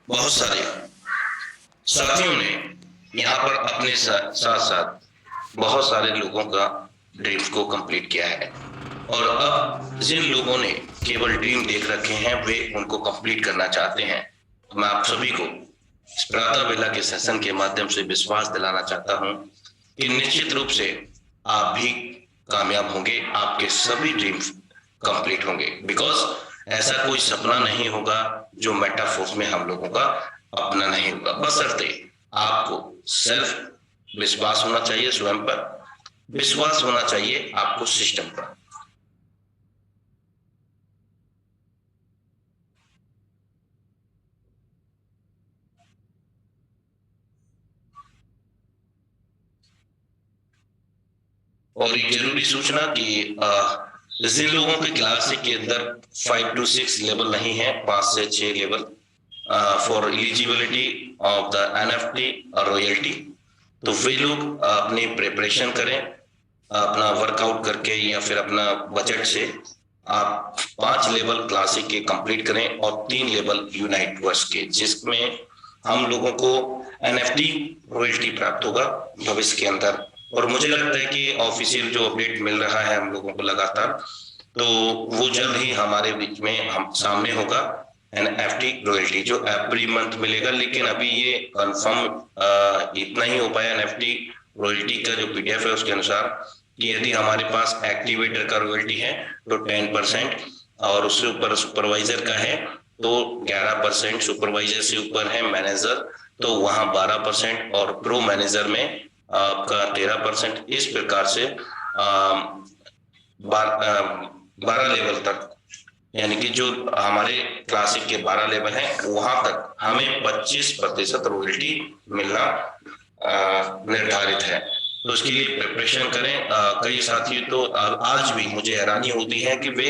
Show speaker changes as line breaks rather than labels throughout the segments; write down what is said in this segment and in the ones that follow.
बहुत सारे साथियों ने यहाँ पर अपने साथ साथ बहुत सारे लोगों का ड्रीम्स को कंप्लीट किया है। और अब जिन लोगों ने केवल ड्रीम देख रखे हैं वे उनको कंप्लीट करना चाहते हैं। तो मैं आप सभी को इस प्रातः बेला के सेशन के माध्यम से विश्वास दिलाना चाहता हूं कि निश्चित रूप से आप भी कामयाब होंगे, आपके सभी ड्रीम्स कंप्लीट होंगे। बिकॉज ऐसा कोई सपना नहीं होगा जो मेटाफोर्स में हम लोगों का अपना नहीं होगा, बशर्ते आपको सेल्फ विश्वास होना चाहिए, स्वयं पर विश्वास होना चाहिए, आपको सिस्टम पर। और एक जरूरी सूचना कि जिन लोगों के क्लास के अंदर 5 to 6 लेवल नहीं है, 5 से 6 level for eligibility of the NFT और रॉयल्टी, तो वे लोग अपनी प्रिपरेशन करें, अपना वर्कआउट करके या फिर अपना बजट से आप 5 लेवल क्लासिक के कंप्लीट करें और 3 लेवल यूनाइट वर्स के, जिसमें हम लोगों को एनएफटी रॉयल्टी प्राप्त होगा भविष्य के अंदर। और मुझे लगता है कि ऑफिशियल जो अपडेट मिल रहा है हम लोगों को लगातार, तो वो जल्द ही हमारे बीच में हम सामने होगा। एनएफटी रॉयल्टी जो एवरी मंथ मिलेगा, लेकिन अभी ये कंफर्म इतना ही हो पाया एनएफटी रॉयल्टी का जो पीडीएफ है उसके अनुसार कि यदि हमारे पास एक्टिवेटर का रॉयल्टी है तो 10%, और उससे ऊपर सुपरवाइजर का है तो 11%, सुपरवाइजर से ऊपर है मैनेजर तो वहां 12%, और प्रो मैनेजर में आपका 13%। इस प्रकार से 12 लेवल तक, यानी कि जो हमारे क्लासिक के 12 लेवल हैं वहां तक हमें 25% रॉयल्टी मिलना निर्धारित है। तो उसके लिए प्रिपरेशन करें। कई साथी तो आज भी मुझे हैरानी होती है कि वे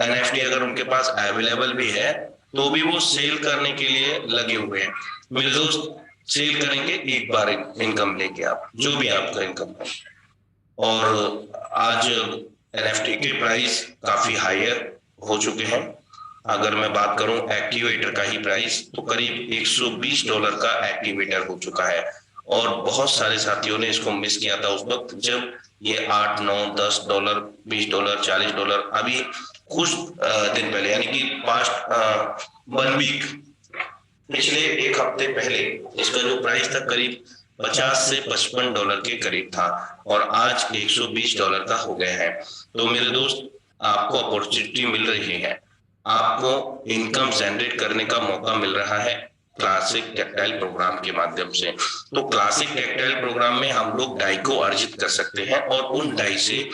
एनएफटी अगर उनके पास अवेलेबल भी है तो भी वो सेल करने के लिए लगे हुए हैं। मेरे दोस्त, सेल करेंगे एक बार इनकम लेके, आप जो भी आपका इनकम है। और आज एनएफटी के प्राइस काफी हायर हो चुके हैं। अगर मैं बात करूं एक्टिवेटर का ही प्राइस, तो करीब $120 का एक्टिवेटर हो चुका है। और बहुत सारे साथियों ने इसको मिस किया था उस वक्त जब ये 8, 9, $10, $20, $40, अभी कुछ दिन पहले, यानी कि पास्ट 1 वीक, पिछले एक हफ्ते पहले इसका जो प्राइस था करीब $50 से $55 के करीब था, और आज $120 का हो गया है। तो मेरे दोस्त, आपको अपॉर्चुनिटी मिल रही है, आपको इनकम जनरेट करने का मौका मिल रहा है क्लासिक टेक्टाइल प्रोग्राम के माध्यम से। तो क्लासिक टेक्टाइल प्रोग्राम में हम लोग डाई को अर्जित कर सकते हैं, और उन डाई से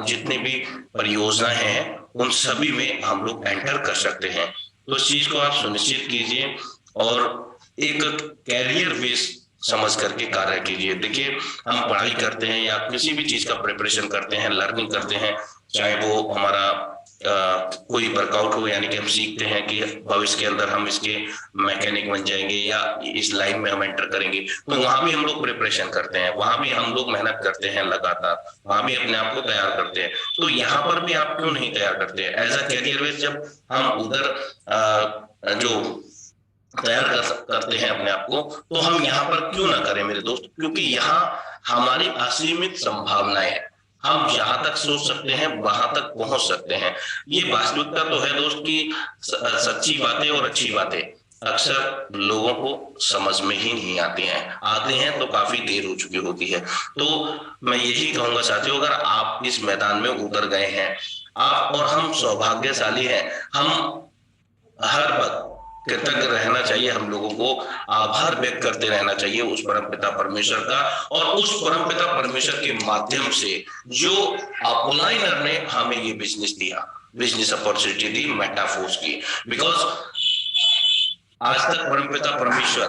जितनी भी परियोजनाएं हैं उन सभी में हम लोग एंटर कर सकते हैं। तो इस चीज को आप सुनिश्चित कीजिए और एक कैरियर बेस समझ करके कार्य कीजिए। देखिए, हम पढ़ाई करते हैं या किसी भी चीज का प्रिपरेशन करते हैं, लर्निंग करते हैं, चाहे वो हमारा कोई वर्कआउट हो, यानी कि हम सीखते हैं कि भविष्य के अंदर हम इसके मैकेनिक बन जाएंगे या इस लाइन में हम एंटर करेंगे, तो वहां भी हम लोग प्रिपरेशन करते हैं, वहां भी हम लोग मेहनत करते हैं लगातार, वहां भी अपने आप को तैयार करते हैं। तो यहाँ पर भी आप क्यों नहीं तैयार करते हैं एज अ कैरियर बेस? जब हम उधर जो तैयार करते हैं अपने आप को, तो हम यहाँ पर क्यों ना करें मेरे दोस्त? क्योंकि यहाँ हमारी असीमित संभावनाएं हैं। हम जहां तक सोच सकते हैं वहां तक पहुंच सकते हैं। ये वास्तविकता तो है दोस्त की सच्ची बातें और अच्छी बातें अक्सर लोगों को समझ में ही नहीं आती हैं, आते हैं तो काफी देर हो चुकी होती है। तो मैं यही कहूंगा साथियों, अगर आप इस मैदान में उतर गए हैं, आप और हम सौभाग्यशाली हैं। हम हर वक्त कृतज्ञ रहना चाहिए, हम लोगों को आभार व्यक्त करते रहना चाहिए उस परम पिता परमेश्वर का, और उस परम पिता परमेश्वर के माध्यम से जो अपलाइनर ने हमें ये बिजनेस दिया, बिजनेस अपॉर्चुनिटी दी मेटाफोर्स की। बिकॉज आज तक परम पिता परमेश्वर,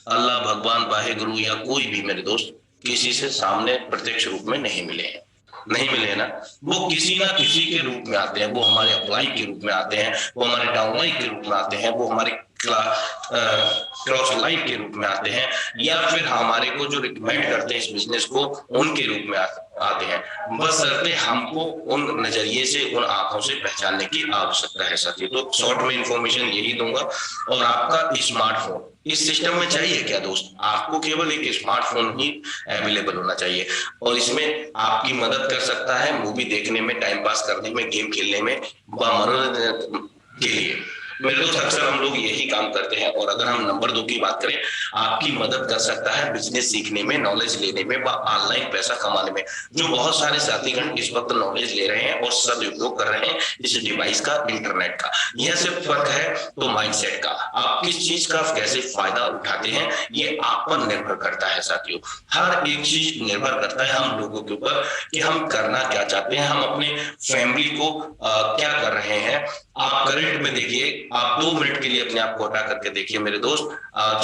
अल्लाह, भगवान, वाहे गुरु या कोई भी मेरे दोस्त किसी से सामने प्रत्यक्ष रूप में नहीं मिले हैं, नहीं मिले ना। वो किसी ना किसी के रूप में आते हैं, वो हमारे अपलाइन के रूप में आते हैं, वो हमारे डाउनलाइन के रूप में आते हैं, वो हमारे क्रॉस लाइन के रूप में आते हैं, या फिर हमारे को जो रिकमेंड करते हैं इस बिजनेस को उनके रूप में आते हैं। बशर्ते हमको उन नजरिए से, उन आंखों से पहचानने की आवश्यकता है साथी। तो शॉर्ट में इंफॉर्मेशन यही दूंगा। और आपका स्मार्टफोन इस सिस्टम में चाहिए क्या दोस्त? आपको केवल एक स्मार्टफोन ही अवेलेबल होना चाहिए, और इसमें आपकी मदद कर सकता है मूवी देखने में, टाइम पास करने में, गेम खेलने में, मनोरंजन के लिए। मेरे दोस्त अक्सर हम लोग यही काम करते हैं। और अगर हम नंबर 2 की बात करें, आपकी मदद कर सकता है बिजनेस सीखने में, नॉलेज लेने में, ऑनलाइन पैसा कमाने में। जो बहुत सारे साथीगण इस वक्त नॉलेज ले रहे हैं और सदुपयोग कर रहे हैं इस डिवाइस का, इंटरनेट का। यह सिर्फ फर्क है तो माइंडसेट का। आप किस चीज का कैसे फायदा उठाते हैं ये आप पर निर्भर करता है साथियों। हर एक चीज निर्भर करता है हम लोगों के ऊपर कि हम करना क्या चाहते हैं, हम अपने फैमिली को क्या कर रहे हैं। आप करंट में देखिए, आप 2 मिनट के लिए अपने आप को हटा करके देखिए मेरे दोस्त,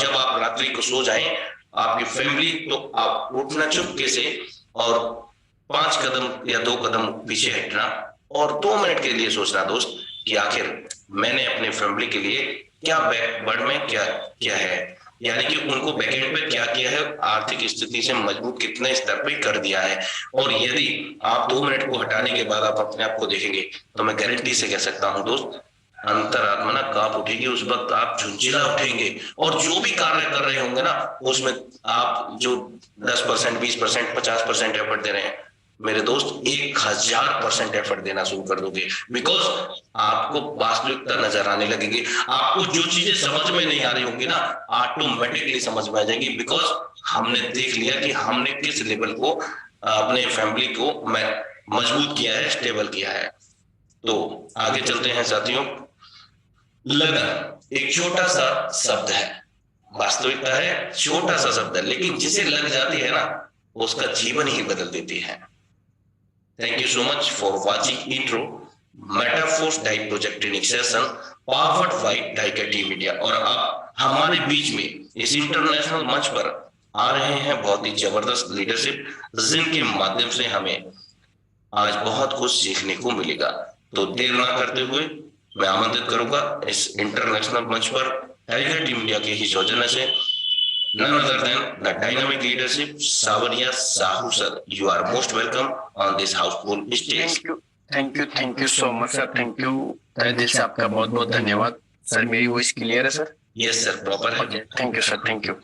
जब आप रात्रि को सो जाएं आपकी फैमिली, तो आप उठना चुपके से और 5 कदम या 2 कदम पीछे हटना और 2 मिनट के लिए सोचना दोस्त कि आखिर मैंने अपने फैमिली के लिए क्या बैकवर्ड में क्या किया है, यानी कि उनको बैकएंड पे क्या किया है, आर्थिक स्थिति से मजबूत कितने स्तर पे कर दिया है। और यदि आप 2 मिनट को हटाने के बाद आप अपने आप को देखेंगे तो मैं गारंटी से कह सकता हूं दोस्त, अंतरात्मा ना कांप उठेगी। उस वक्त आप झुंझला उठेंगे और जो भी कार्य कर रहे होंगे ना उसमें आप जो 10%, 20%, 50% एफर्ट दे रहे हैं मेरे दोस्त 1000% एफर्ट देना शुरू कर दोगे। बिकॉज आपको वास्तविकता नजर आने लगेगी। आपको जो चीजें समझ में नहीं आ रही होंगी ना ऑटोमेटिकली समझ में आ जाएगी। बिकॉज हमने देख लिया कि हमने किस लेवल को अपने फैमिली को मजबूत किया है, स्टेबल किया है। तो आगे चलते हैं साथियों। लगन एक छोटा सा शब्द है, वास्तविकता है छोटा सा शब्द है, लेकिन जिसे लग जाती है ना उसका जीवन ही बदल देती है। Thank you so much for watching intro metaforce diet project training session powered by डाइकेटी मीडिया। और आप हमारे बीच में इस इंटरनेशनल मंच पर आ रहे हैं बहुत ही जबरदस्त लीडरशिप, जिनके माध्यम से हमें आज बहुत कुछ सीखने को मिलेगा। तो देर ना करते हुए मैं आमंत्रित करूंगा इस इंटरनेशनल मंच पर डाइकेटी मीडिया के ही सौजन्य से none other than the dynamic leadership Savariya Sahu sir. You are most welcome on this houseful stage.
Thank you so much sir. Thank you, तहे दिल से आपका बहुत बहुत धन्यवाद सर। मेरी वॉइस क्लियर है सर?
यस सर, प्रॉपर है।
Thank you sir, thank you.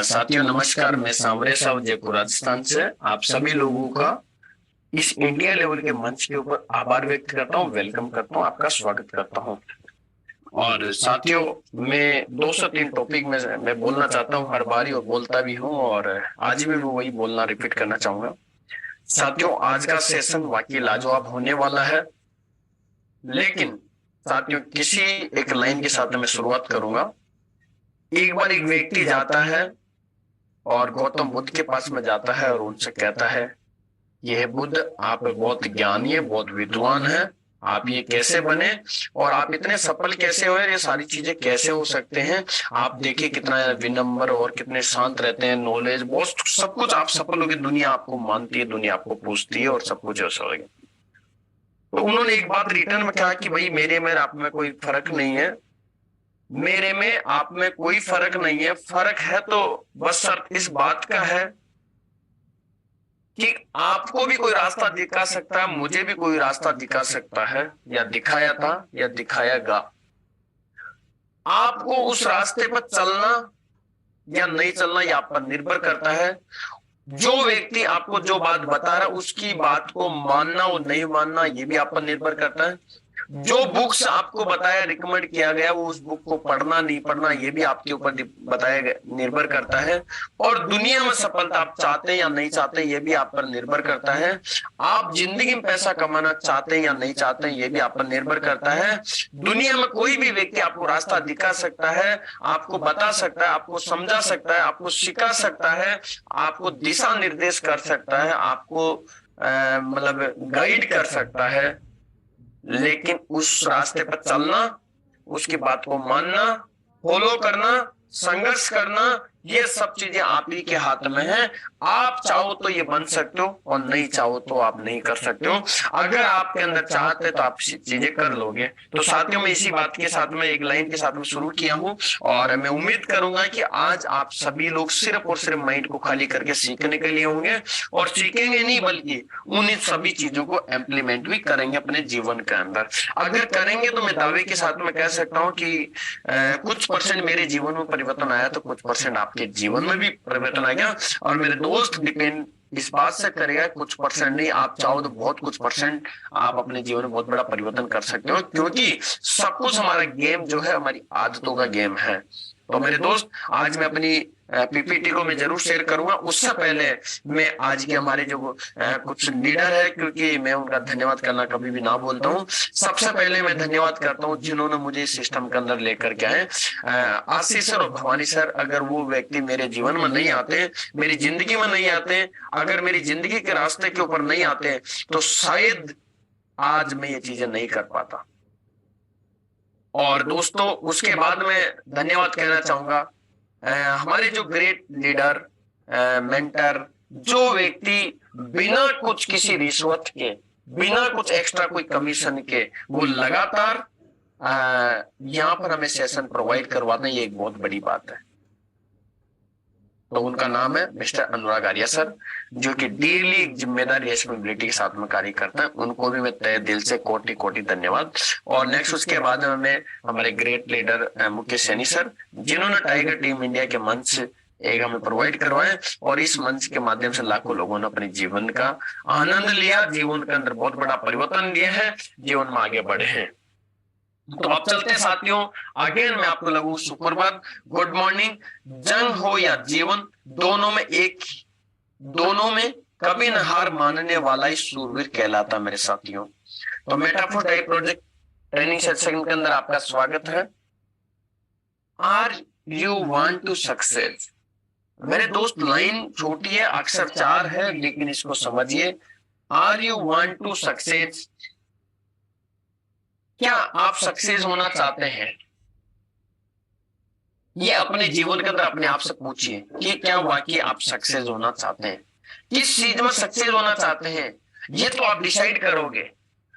साथियों नमस्कार, मैं सांवरिया साहू जयपुर राजस्थान से आप सभी लोगों का इस इंडिया लेवल के मंच के ऊपर आभार व्यक्त करता हूँ, वेलकम करता हूँ, आपका स्वागत करता हूँ। और साथियों मैं 2 से 3 टॉपिक में मैं बोलना चाहता हूँ हर बारी, और बोलता भी हूँ, और आज भी मैं वही बोलना रिपीट करना चाहूंगा। साथियों आज का सेशन वाकई लाजवाब होने वाला है, लेकिन साथियों किसी एक लाइन के साथ मैं शुरुआत करूंगा। एक बार एक व्यक्ति जाता है और गौतम बुद्ध के पास में जाता है और उनसे कहता है, यह बुद्ध आप बहुत ज्ञानी है, बहुत विद्वान है, आप ये कैसे बने और आप इतने सफल कैसे हुए, ये सारी चीजें कैसे हो सकते हैं? आप देखिए कितना विनम्र और कितने शांत रहते हैं, नॉलेज बहुत सब कुछ आप सफल हो गए, दुनिया आपको मानती है, दुनिया आपको पूछती है और सब कुछ ऐसा हो गया। तो उन्होंने एक बात रिटर्न में कहा कि भाई मेरे में आप में कोई फर्क नहीं है, मेरे में आप में कोई फर्क नहीं है, फर्क है तो बस शर्त इस बात का है कि आपको भी कोई रास्ता दिखा सकता है, मुझे भी कोई रास्ता दिखा सकता है, या दिखाया था या दिखाएगा। आपको उस रास्ते पर चलना या नहीं चलना ये आप पर निर्भर करता है। जो व्यक्ति आपको जो बात बता रहा है उसकी बात को मानना और नहीं मानना ये भी आप पर निर्भर करता है। जो बुक्स आपको बताया रिकमेंड किया गया वो उस बुक को पढ़ना नहीं पढ़ना ये भी आपके ऊपर बताया गया निर्भर करता है। और दुनिया में सफलता आप चाहते हैं या नहीं चाहते ये भी आप पर निर्भर करता है। आप जिंदगी में पैसा कमाना चाहते हैं या नहीं चाहते हैं ये भी आप पर निर्भर करता है। दुनिया में कोई भी व्यक्ति आपको रास्ता दिखा सकता है, आपको बता सकता है, आपको समझा सकता है, आपको सिखा सकता है, आपको दिशा निर्देश कर सकता है, आपको मतलब गाइड कर सकता है, लेकिन उस रास्ते पर चलना, उसकी बात को मानना, फॉलो करना, संघर्ष करना, ये सब चीजें आप ही के हाथ में है। आप चाहो तो ये बन सकते हो और नहीं चाहो तो आप नहीं कर सकते हो। अगर आपके अंदर चाहते तो आप चीजें कर लोगे। तो साथियों, मैं इसी बात के साथ में एक लाइन के साथ में शुरू किया हूं और मैं उम्मीद करूंगा कि आज आप सभी लोग सिर्फ और सिर्फ माइंड को खाली करके सीखने के लिए होंगे और सीखेंगे नहीं बल्कि उन सभी चीजों को इम्प्लीमेंट भी करेंगे अपने जीवन के अंदर। अगर करेंगे तो मैं दावे के साथ में कह सकता हूं कि कुछ परसेंट मेरे जीवन में परिवर्तन आया तो कुछ परसेंट आपके जीवन में भी परिवर्तन आ गया। और मेरे दोस्त डिपेंड इस बात से करेगा, कुछ परसेंट नहीं, आप चाहो तो बहुत कुछ परसेंट आप अपने जीवन में बहुत बड़ा परिवर्तन कर सकते हो, क्योंकि सब कुछ हमारा गेम जो है हमारी आदतों का गेम है। तो मेरे दोस्त, आज मैं अपनी पीपीटी को मैं जरूर शेयर करूंगा। उससे पहले मैं आज के हमारे जो कुछ लीडर है, क्योंकि मैं उनका धन्यवाद करना कभी भी ना बोलता हूँ। सबसे पहले मैं धन्यवाद करता हूँ जिन्होंने मुझे इस सिस्टम के अंदर लेकर के आए, आशीष सर और भवानी सर। अगर वो व्यक्ति मेरे जीवन में नहीं आते, मेरी जिंदगी में नहीं आते, अगर मेरी जिंदगी के रास्ते के ऊपर नहीं आते, तो शायद आज मैं ये चीजें नहीं कर पाता। और दोस्तों, उसके बाद में धन्यवाद कहना चाहूंगा हमारे जो ग्रेट लीडर, मेंटर, जो व्यक्ति बिना कुछ किसी रिश्वत के, बिना कुछ एक्स्ट्रा कोई कमीशन के वो लगातार यहाँ पर हमें सेशन प्रोवाइड करवाते हैं, ये एक बहुत बड़ी बात है। तो उनका नाम है मिस्टर अनुराग आर्या सर, जो कि डेली जिम्मेदारी रिस्पॉन्सिबिलिटी के साथ में कार्य करते हैं। उनको भी मैं तहे दिल से कोटि कोटि धन्यवाद। और नेक्स्ट उसके बाद में हमारे great leader Mukesh Saini sir, जिन्होंने टाइगर टीम इंडिया के मंच एक हमें प्रोवाइड करवाए और इस मंच के माध्यम से लाखों लोगों ने अपने जीवन का आनंद लिया, जीवन के अंदर बहुत बड़ा परिवर्तन लिया है, जीवन में आगे बढ़े हैं। तो अब चलते हैं साथियों, अगेन मैं आपको लगू सुप्रभात, गुड मॉर्निंग। जंग हो या जीवन, दोनों में एक, दोनों में कभी न हार मानने वाला ही शूरवीर कहलाता मेरे साथियों। तो metaphor type project training session के अंदर आपका स्वागत है। Are you want to success? मेरे दोस्त, लाइन छोटी है, अक्षर 4 है, लेकिन इसको समझिए। Are you want to success? क्या आप सक्सेस होना चाहते हैं? ये अपने जीवन के अंदर अपने आप से पूछिए कि क्या वाकई आप सक्सेस होना चाहते हैं? किस चीज में सक्सेस होना चाहते हैं, ये तो आप डिसाइड करोगे।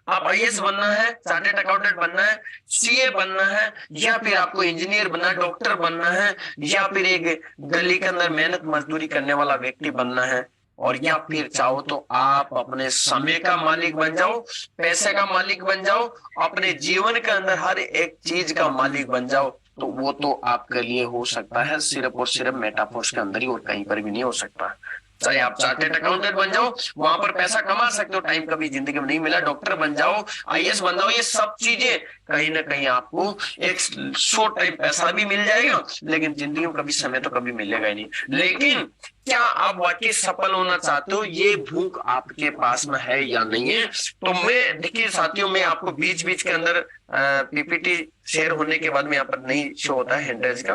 आप आईएएस बनना है, चार्टर्ड अकाउंटेंट बनना है, सीए बनना है, या फिर आपको इंजीनियर बनना है, डॉक्टर बनना है, या फिर एक गली के अंदर मेहनत मजदूरी करने वाला व्यक्ति बनना है, और या फिर चाहो तो आप अपने समय का मालिक बन जाओ, पैसे का मालिक बन जाओ, अपने जीवन के अंदर हर एक चीज का मालिक बन जाओ। तो वो तो आपके लिए हो सकता है सिर्फ और सिर्फ मेटाफोर्स के अंदर ही, और कहीं पर भी नहीं हो सकता। चाहे आप चार्टर्ड अकाउंटेंट बन जाओ, वहां पर पैसा कमा सकते हो, टाइम कभी जिंदगी में नहीं मिला, डॉक्टर बन जाओ, आईएएस बन जाओ, ये सब चीजें कहीं ना कहीं आपको एक शॉर्ट टाइम पैसा भी मिल जाएगा, लेकिन जिंदगी में कभी समय तो कभी मिलेगा ही नहीं। लेकिन क्या आप वाकई सफल होना चाहते हो? ये भूख आपके पास में है या नहीं है? तो मैं, देखिए साथियों, मैं आपको बीच बीच के अंदर पीपीटी शेयर होने के बाद में यहाँ पर नहीं शो होता है हैंडरेज का,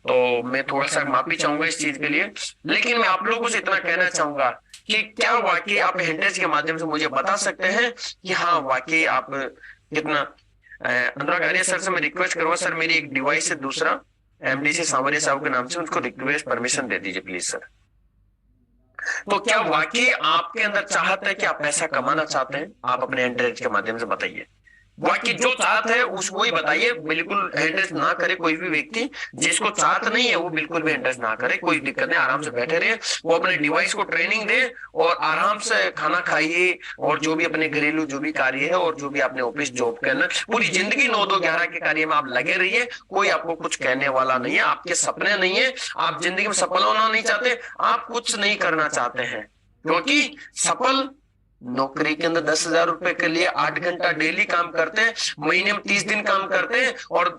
तो मैं थोड़ा सा माफी चाहूंगा इस चीज के लिए। लेकिन मैं आप लोगों से इतना कहना चाहूंगा कि क्या वाकई आप हैंडरेज के माध्यम से मुझे बता सकते हैं कि हाँ वाकई आप कितना। अनुराग आर्य सर से मैं रिक्वेस्ट करूंगा, सर मेरी एक डिवाइस है दूसरा, एमडीसी सांवरिया साहब के नाम से, उनको रिक्वेस्ट परमिशन दे दीजिए प्लीज सर। तो क्या वाकई आपके अंदर चाहत है कि आप पैसा कमाना चाहते हैं? आप अपने हैंडरेज के माध्यम से बताइए। बाकी जो चाहत है उसको ही बताइए, बिल्कुल इंटरेस्ट ना करे कोई भी व्यक्ति। जिसको चाहत नहीं है वो बिल्कुल भी इंटरेस्ट ना करे, कोई दिक्कत नहीं, आराम से बैठे रहे, वो अपने डिवाइस को ट्रेनिंग दे और आराम से खाना खाइए, और जो भी अपने घरेलू जो भी कार्य है और जो भी अपने ऑफिस जॉब करना, पूरी जिंदगी 9-2-11 के कार्य में आप लगे रहिए। कोई आपको कुछ कहने वाला नहीं है, आपके सपने नहीं है, आप जिंदगी में सफल होना नहीं चाहते, आप कुछ नहीं करना चाहते हैं, क्योंकि सफल नौकरी के अंदर 10,000 रुपए के लिए 8 घंटा डेली काम करते हैं, महीने में 30 दिन काम करते हैं, और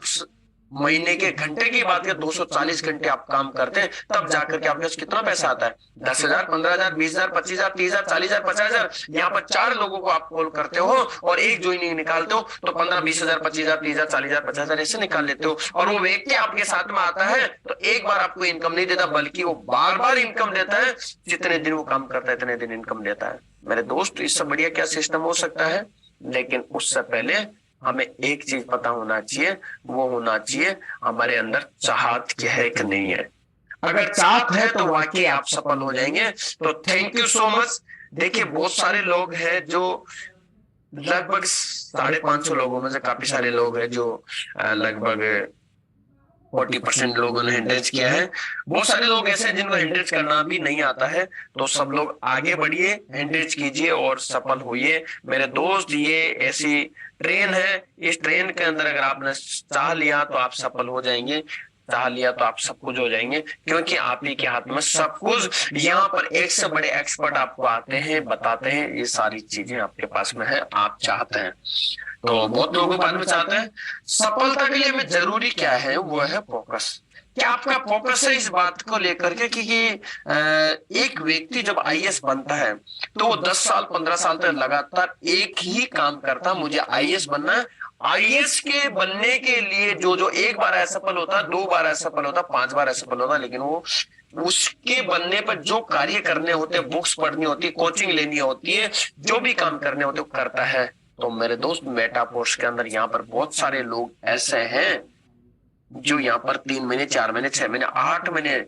महीने के घंटे की बात है 240 घंटे आप काम करते हैं, तब जाकर के आपके पास कितना पैसा आता है? 10,000, 15,000, 20,000, 25,000, 30,000, 40,000, 50,000। यहाँ पर 4 लोगों को आप कॉल करते हो और एक ज्वाइनिंग निकालते हो, तो 15, 20,000, 25,000, 30,000, 40,000, 50,000 ऐसे निकाल लेते हो। और वो व्यक्ति आपके साथ में आता है तो एक बार आपको इनकम नहीं देता, बल्कि वो बार बार इनकम देता है। जितने दिन वो काम करता है इतने दिन इनकम देता है। मेरे दोस्त, इससे बढ़िया क्या सिस्टम हो सकता है? लेकिन उससे पहले हमें एक चीज पता होना चाहिए, वो होना चाहिए हमारे अंदर चाहत क्या है कि नहीं है। अगर चाहत है तो वाकई आप सफल हो जाएंगे। तो थैंक यू सो मच। देखिए बहुत सारे लोग हैं जो लगभग 550 लोगों में से काफी सारे लोग हैं जो लगभग 40% लोगों ने हैंडल्स किया है। बहुत सारे लोग ऐसे हैं जिनको हैंडल्स करना भी नहीं आता है। तो सब लोग आगे बढ़िए, हैंडल्स कीजिए और सफल होइए मेरे दोस्त। ये ऐसी ट्रेन है, इस ट्रेन के अंदर अगर आपने चाह लिया तो आप सफल हो जाएंगे, चाह लिया तो आप सब कुछ हो जाएंगे, क्योंकि आप ही के हाथ में सब कुछ। यहाँ पर एक से बड़े एक्सपर्ट आपको आते हैं, बताते हैं, ये सारी चीजें आपके पास में है, आप चाहते हैं। तो बहुत लोगों बाद में चाहते हैं। सफलता के लिए में जरूरी क्या है, वो है फोकस। क्या आपका फोकस है इस बात को लेकर के कि एक व्यक्ति जब आईएएस बनता है तो वो 10 साल 15 साल तक लगातार एक ही काम करता, मुझे आईएएस बनना है। आईएएस के बनने के लिए जो जो एक बार असफल होता, 2 बार असफल होता, 5 बार असफल होता, लेकिन वो उसके बनने पर जो कार्य करने होते, बुक्स पढ़नी होती, कोचिंग लेनी होती है, जो भी काम करने होते वो करता है। तो मेरे दोस्त मेटाफोर्स के अंदर यहाँ पर बहुत सारे लोग ऐसे हैं जो यहाँ पर 3 महीने 4 महीने 6 महीने 8 महीने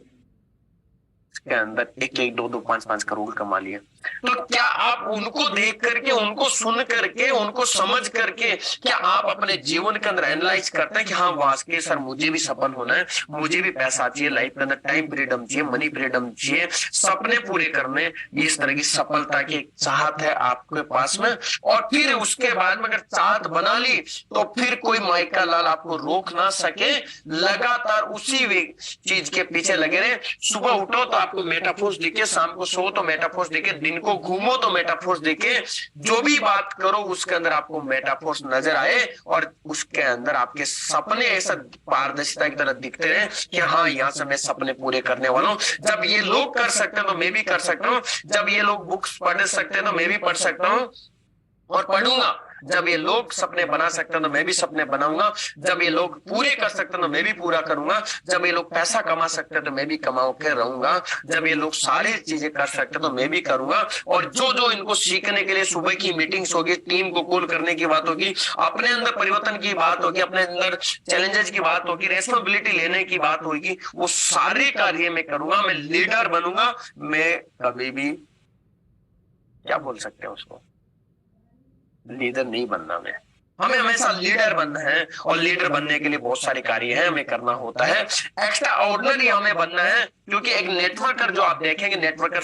के अंदर 1 1 2 2 5 5 करोड़ कमा लिए। तो क्या आप उनको देख करके, उनको सुन करके, उनको समझ करके क्या आप अपने जीवन के अंदर एनालाइज करते हैं कि हाँ वाकई सर मुझे भी सफल होना है, मुझे भी पैसा चाहिए, लाइफ के अंदर टाइम फ्रीडम चाहिए, मनी फ्रीडम चाहिए, सपने पूरे करने, इस तरह की सफलता की चाहत है आपके पास में। और फिर उसके बाद में अगर चाहत बना ली तो फिर कोई माइका लाल आपको रोक ना सके, लगातार उसी चीज के पीछे लगे रहे। सुबह उठो तो आपको मेटाफोर्स दिखे, शाम को सो तो मेटाफोर्स दिखे, दिन को घूमो तो मेटाफोर्स दिखे, जो भी बात करो उसके अंदर आपको मेटाफोर्स नजर आए और उसके अंदर आपके सपने ऐसा पारदर्शिता की तरह दिखते रहे कि हाँ यहाँ से मैं सपने पूरे करने वाला हूँ। जब ये लोग कर सकते हैं तो मैं भी कर सकता हूँ, जब ये लोग बुक्स पढ़ सकते हैं तो मैं भी पढ़ सकता हूँ और पढ़ूंगा, जब ये लोग सपने बना सकते हैं तो मैं भी सपने बनाऊंगा, जब ये लोग पूरे कर सकते हैं तो मैं भी पूरा करूंगा, जब ये लोग पैसा कमा सकते हैं तो मैं भी कमा के रहूंगा, जब ये लोग सारी चीजें कर सकते हैं तो मैं भी करूंगा। और जो जो इनको सीखने के लिए सुबह की मीटिंग्स होगी, टीम को कॉल करने की बात होगी, अपने अंदर परिवर्तन की बात होगी, अपने अंदर चैलेंजेस की बात होगी, रेस्पॉन्सिबिलिटी लेने की बात होगी, वो सारे कार्य मैं करूंगा, मैं लीडर बनूंगा। मैं कभी भी क्या बोल सकते हैं उसको, लीडर नहीं बनना मैं, हमें हमेशा लीडर बनना है। और लीडर बनने के लिए बहुत सारे कार्य हैं हमें करना होता है, एक्स्ट्रा ऑर्डिनरी हमें बनना है। क्योंकि एक नेटवर्कर जो आप देखेंगे, नेटवर्कर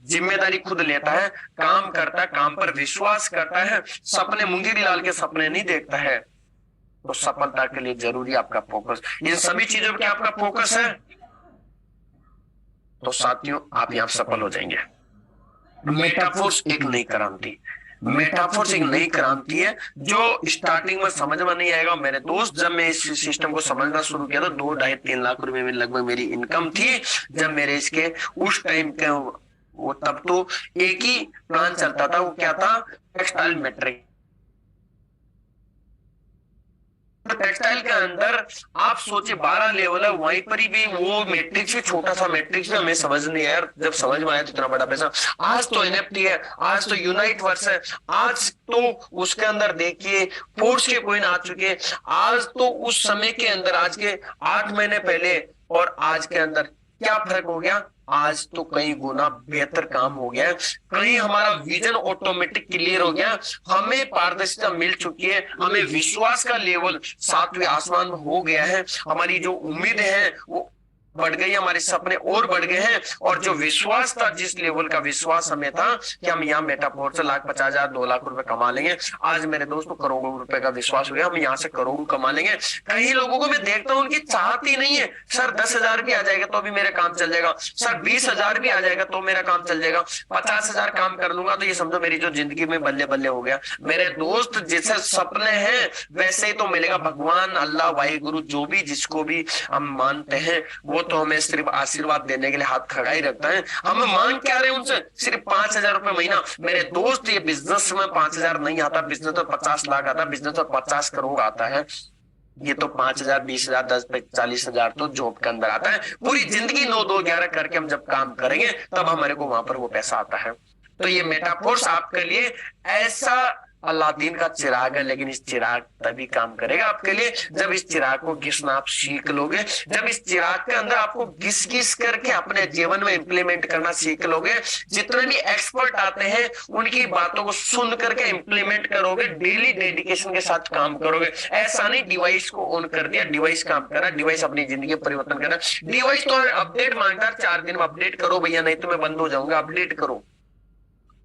जिम्मेदारी खुद लेता है, काम करता है, काम पर विश्वास करता है, सपने मुंगेरी लाल के सपने नहीं देखता है। तो सफलता के लिए जरूरी आपका फोकस, इन सभी चीजों पे आपका फोकस है तो साथियों आप यहाँ सफल हो जाएंगे। मेटाफोर्स एक नई क्रांति, मेटाफोर्स एक नई क्रांति है जो स्टार्टिंग में समझ में नहीं आएगा मेरे दोस्त। जब मैं इस सिस्टम को समझना शुरू किया तो 2 ढाई 3 लाख रुपए में लगभग मेरी इनकम थी। जब मेरे इसके उस टाइम के वो तब तो एक ही प्लान चलता था, वो क्या था, टेक्सटाइल मैट्रिक। टेक्सटाइल के अंदर आप सोचिए 12 लेवल है, वहीं पर ही भी वो मैट्रिक्स भी छोटा सा मैट्रिक्स में हमें समझ नहीं आया, जब समझ में आया तो इतना बड़ा पैसा। आज तो एनएफटी है, आज तो यूनाइट वर्स है, आज तो उसके अंदर देखिए फोर्स के कोइन आ चुके। आज तो उस समय के अंदर, आज के 8 महीने पहले और आज के अंदर क्या फर्क हो गया, आज तो कई गुना बेहतर काम हो गया है, कहीं हमारा विजन ऑटोमेटिक क्लियर हो गया, हमें पारदर्शिता मिल चुकी है, हमें विश्वास का लेवल 7वें आसमान में हो गया है, हमारी जो उम्मीद है वो बढ़ गई, हमारे सपने और बढ़ गए हैं। और जो विश्वास था, जिस लेवल का विश्वास हमें था कि हम यहाँ मेटाफोर से 1,50,000 2 लाख रुपए कमा लेंगे, आज मेरे दोस्तों करोड़ों रुपए का विश्वास हो गया, हम यहाँ से करोड़ों कमा लेंगे। कई लोगों को मैं देखता हूँ उनकी चाहत ही नहीं है, सर 10,000 भी आ जाएगा तो भी मेरा काम चल जाएगा, सर 20,000 भी आ जाएगा तो मेरा काम चल जाएगा, 50,000 काम कर लूंगा तो ये समझो मेरी जो जिंदगी में बल्ले बल्ले हो गया। मेरे दोस्त जैसे सपने हैं वैसे ही तो मिलेगा। भगवान, अल्लाह, वाहिगुरु, जो भी जिसको भी हम मानते हैं वो तो हमें सिर्फ आशीर्वाद देने के लिए हाथ खड़ा ही रखता है। हम मांग क्या रहे उनसे, सिर्फ 5,000 रुपए महीना। मेरे दोस्त ये बिजनेस में 5,000 नहीं आता, बिजनेस में 50 लाख आता, बिजनेस में 50 करोड़ आता है। ये तो 5,000 20,000 10 40,000 तो जॉब के अंदर आता है। पूरी जिंदगी 9 2 11 करके हम जब काम करेंगे तब हमारे को वहां पर वो पैसा आता है। तो ये मेटाफोर्स आपके लिए ऐसा अलादीन का चिराग है, लेकिन इस चिराग तभी काम करेगा आपके लिए जब इस चिराग को घिसना आप सीख लोगे, जब इस चिराग के अंदर आपको घिस घिस करके अपने जीवन में इंप्लीमेंट करना सीख लोगे। जितने भी एक्सपर्ट आते हैं उनकी बातों को सुन करके इंप्लीमेंट करोगे, डेली डेडिकेशन के साथ काम करोगे। ऐसा नहीं डिवाइस को ऑन कर दिया, डिवाइस काम कर रहा, डिवाइस अपनी जिंदगी परिवर्तन कर रहा। डिवाइस तो अपडेट मांगता है, 4 दिन में अपडेट करो भैया, नहीं तो मैं बंद हो जाऊंगा, अपडेट करो।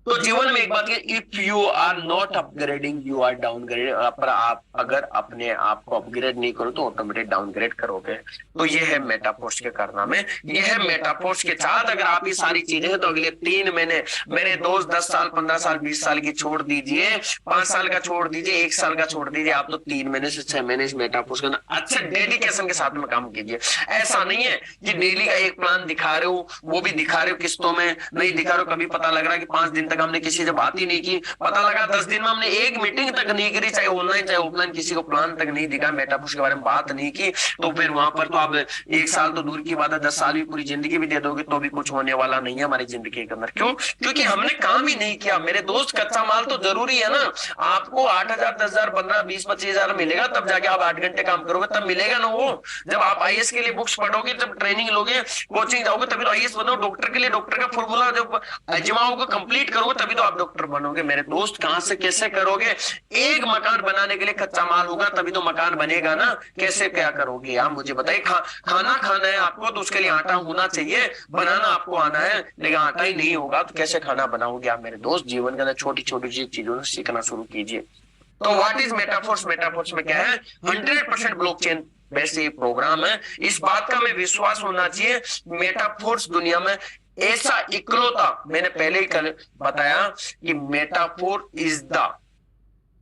तो जीवन में एक बात है, if you are not upgrading you are downgrade. पर आप अगर अपने आप को अपग्रेड नहीं करो तो ऑटोमेटिक डाउनग्रेड करोगे। तो ये है मेटाफोर्स के कारनामे, ये है मेटाफोर्स के साथ अगर आप ये सारी चीजें हैं तो अगले 3 महीने मेरे दोस्त 10 साल 15 साल 20 साल की छोड़ दीजिए, 5 साल का छोड़ दीजिए, 1 साल का छोड़ दीजिए, आप तो 3 महीने से 6 महीने इस मेटाफोर्स के अच्छे डेडिकेशन के साथ में काम कीजिए। ऐसा नहीं है कि डेली का एक प्लान दिखा रहे हो, वो भी दिखा रहे हो किस्तों में, नहीं दिखा रहे हो। कभी पता लग रहा है कि 5 दिन तक हमने किसी से बात ही नहीं की, पता लगा 10 दिन में हमने एक मीटिंग तक नहीं करी, चाहे ऑनलाइन चाहे ऑफलाइन, किसी को प्लान तक नहीं दिखा, मेटाफोर्स के बारे में बात नहीं की, तो फिर वहां पर तो आप 1 साल तो दूर की बात है, 10 साल भी पूरी जिंदगी भी दे दोगे तो भी कुछ होने वाला नहीं है हमारी जिंदगी के अंदर। क्यों? क्योंकि हमने काम ही नहीं किया। मेरे दोस्त कच्चा माल तो जरूरी है ना। आपको 8,000 10,000 15 20 25,000 मिलेगा तब जाके आप 8 घंटे काम करोगे, तब मिलेगा ना वो। जब आप आईएएस के लिए बुक्स पढ़ोगे, जब ट्रेनिंग लोगे, कोचिंग जाओगे, तभी तो आईएएस बनो। डॉक्टर के लिए डॉक्टर का फॉर्मूला जब अजमाओ को कंप्लीट करोगे तभी तो आप डॉक्टर बनोगे। मेरे दोस्त कहां से कैसे करोगे? एक मकान बनाने के लिए कच्चा माल होगा तभी तो मकान बनेगा ना। कैसे क्या करोगे आप मुझे बताइए। खाना खाना है आपको तो उसके लिए आटा होना चाहिए, बनाना आपको आना है, लेकिन आटा ही नहीं होगा तो कैसे खाना बनाओगे आप? मेरे दोस्त जीवन के अंदर छोटी छोटी चीजों से सीखना शुरू कीजिए। तो व्हाट इज मेटाफोर्स? मेटाफोर्स में क्या है? 100% ब्लॉकचेन बेस्ड ये प्रोग्राम है। इस बात का हमें विश्वास होना चाहिए, मेटाफोर्स दुनिया में ऐसा इकलौता, मैंने पहले ही कल बताया कि metaphor is the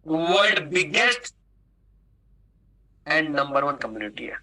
world biggest and number 1 community है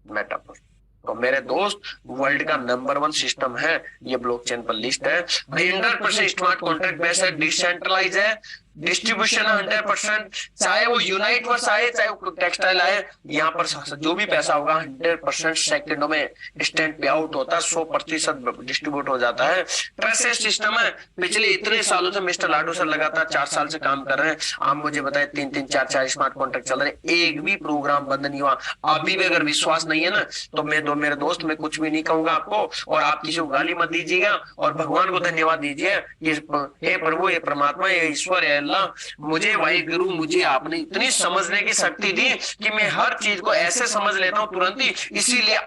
मेटाफोर। तो मेरे दोस्त वर्ल्ड का नंबर 1 सिस्टम है, ये ब्लॉकचेन पर लिस्ट है। 100% स्मार्ट कॉन्ट्रैक्ट बेस्ड है, डिसेंट्रलाइज है, डिस्ट्रीब्यूशन 100%, चाहे वो यूनाइट वर्स आए चाहे वो टेक्सटाइल आए, यहाँ पर जो भी पैसा होगा 100% सेकंडों में इंस्टेंट पे आउट होता है, 100% डिस्ट्रीब्यूट हो जाता है। ट्रस्टेड सिस्टम है। पिछले इतने सालों से मिस्टर लाडू सर लगातार 4 साल से काम कर रहे हैं। आप मुझे बताए 3-3 4-4 स्मार्ट कॉन्ट्रैक्ट चल रहे हैं, एक भी प्रोग्राम बंद नहीं हुआ। अभी भी अगर विश्वास नहीं है ना तो मेरे दोस्त मैं कुछ भी नहीं कहूंगा आपको, और आप किसी को गाली मत दीजिएगा और भगवान को धन्यवाद दीजिए। हे प्रभु, हे परमात्मा, हे ईश्वर, हे अल्लाह, मुझे वाहिगुरु, मुझे आपने इतनी समझने की शक्ति दी कि मैं हर चीज को ऐसे समझ लेता हूं तुरंत ही। इसीलिए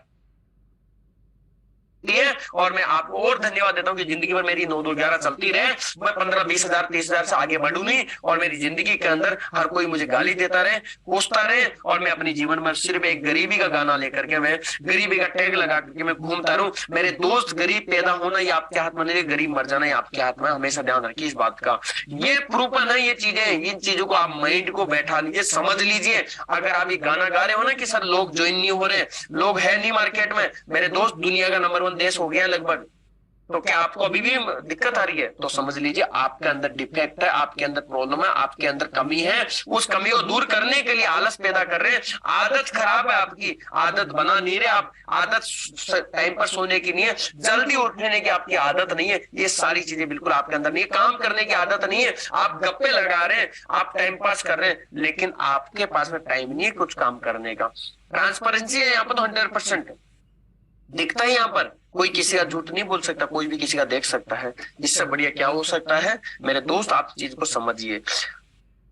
और मैं आपको और धन्यवाद देता हूं कि जिंदगी भर मेरी 9-2-11 चलती रहे, मैं 15-20 हजार 30 हजार से आगे बढ़ू नहीं, और मेरी जिंदगी के अंदर हर कोई मुझे गाली देता रहे, कोसता रहे, और मैं अपने जीवन में सिर्फ एक गरीबी का गाना लेकर के, मैं गरीबी का टैग लगा करके मैं घूमता रहूं। मेरे दोस्त, गरीब पैदा होना ये आपके हाथ में नहीं, गरीब मर जाना ये आपके हाथ में। हमेशा ध्यान रखिए इस बात का। ये प्रूफन है, ये चीजें, इन चीजों को आप माइंड को बैठा लीजिए, समझ लीजिए। अगर आप ये गाना गा रहे हो ना कि सर लोग ज्वाइन नहीं हो रहे, लोग है नहीं मार्केट में, मेरे दोस्त दुनिया का नंबर 1 देश हो गया लगभग, तो क्या आपको अभी भी दिक्कत आ रही है? तो समझ लीजिए आपके अंदर डिफेक्ट है, आपके अंदर प्रॉब्लम है, आपके अंदर कमी है। उस कमी को दूर करने के लिए आलस पैदा कर रहे हैं, आदत खराब है आपकी, आदत बना नहीं रहे आप, आदत टाइम पर सोने की नहीं है, जल्दी उठने की आपकी आदत नहीं है, ये सारी चीजें बिल्कुल आपके अंदर नहीं है। काम करने की आदत नहीं है, आप गप्पे लगा रहे हैं, आप टाइम पास कर रहे हैं, लेकिन आपके पास में टाइम नहीं है कुछ काम करने का। ट्रांसपेरेंसी है यहाँ पर तो 100% दिखता है। यहाँ पर कोई किसी का झूठ नहीं बोल सकता, कोई भी किसी का देख सकता है। इससे बढ़िया क्या हो सकता है? मेरे दोस्त आप चीज को समझिए।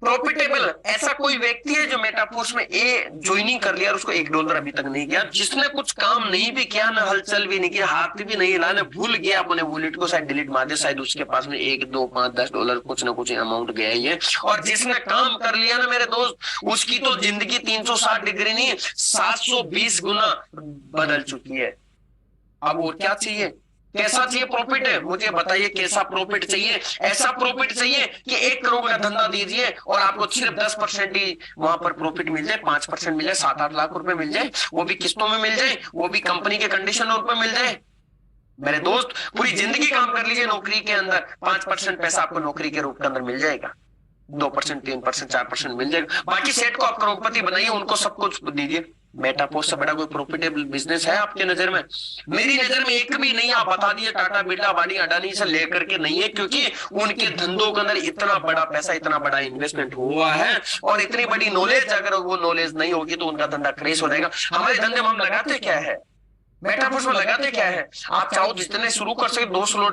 प्रॉफिटेबल ऐसा कोई व्यक्ति है जो मेटाफोर्स में ज्वाइनिंग कर लिया और उसको $1 अभी तक नहीं किया, जिसने कुछ काम नहीं भी किया, ना हलचल भी नहीं किया, हाथ भी नहीं हिलाया, भूल गया अपने वॉलेट को, शायद डिलीट मार दिया, शायद उसके पास में $1, $2, $5, $10 कुछ ना कुछ अमाउंट गया ही है। और जिसने काम कर लिया ना मेरे दोस्त, उसकी तो जिंदगी 360 डिग्री नहीं 720 गुना बदल चुकी है। अब और क्या चाहिए? कैसा चाहिए प्रॉफिट है? मुझे बताइए कैसा प्रॉफिट चाहिए? ऐसा प्रॉफिट चाहिए कि 1 करोड़ का धंधा दीजिए और आपको सिर्फ 10% ही वहां पर प्रॉफिट मिल जाए, 5% मिल जाए, 7-8 लाख रुपए मिल जाए, वो भी किस्तों में मिल जाए, वो भी कंपनी के कंडीशन पे मिल जाए। मेरे दोस्त पूरी जिंदगी काम कर लीजिए नौकरी के अंदर, 5% पैसा आपको नौकरी के रूप के अंदर मिल जाएगा, 2%, 3%, 4% मिल जाएगा। बाकी सेट को आप करोड़पति बनाइए, उनको सब कुछ दीजिए, मेटापोस्ट से बड़ा कोई प्रॉफिटेबल बिजनेस है आपके नजर में? मेरी नजर में एक भी नहीं। आप बता दिए टाटा बिरला अबानी अडानी से लेकर के नहीं है, क्योंकि उनके धंधों के अंदर इतना बड़ा पैसा, इतना बड़ा इन्वेस्टमेंट हुआ है और इतनी बड़ी नॉलेज, अगर वो नॉलेज नहीं होगी तो उनका धंधा क्रेश हो जाएगा। हमारे धंधे में हम लगाते क्या है, मेटाफोर्स में लगाते क्या है? आप चाहो तो जितने शुरू कर सकते,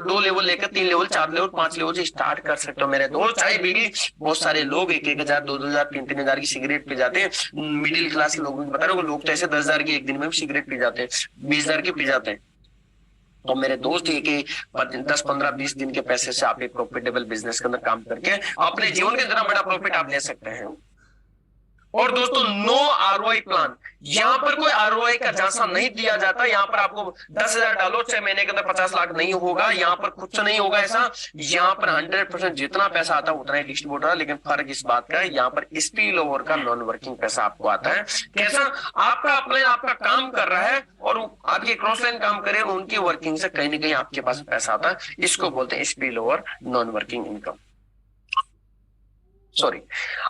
2 लेवल लेकर 3 लेवल 4 लेवल 5 लेवल से स्टार्ट कर सकते हो मेरे दोस्त। चाहे बीड़ी, बहुत सारे लोग 1,000 2,000 3,000 की सिगरेट पी जाते हैं। मिडिल क्लास के लोगों को बता रहे हो, लोग तो ऐसे 10,000 की एक दिन में भी सिगरेट पी जाते हैं, 20,000 की पी जाते हैं। तो मेरे दोस्त, ये कि 10 15 20 दिन के पैसे से आप एक प्रॉफिटेबल बिजनेस के अंदर काम करके अपने जीवन के इतना बड़ा प्रॉफिट आप ले सकते हैं। और दोस्तों, नो आरओआई प्लान, यहां पर कोई आरओआई का झांसा नहीं दिया जाता। यहां पर आपको 10,000 डालो 6 महीने के अंदर 50 लाख नहीं होगा, यहां पर कुछ नहीं होगा ऐसा। यहां पर 100% जितना पैसा आता है उतना ही डिस्ट्रीब्यूट होता है। लेकिन फर्क इस बात का है, यहां पर स्पिल ओवर का नॉन वर्किंग पैसा आपको आता है। कैसा? आपका अपलाइन आपका काम कर रहा है और आपके क्रॉस लाइन काम करे, उनकी वर्किंग से कहीं ना कहीं आपके पास पैसा आता है। इसको बोलते हैं spill over non working income. Sorry.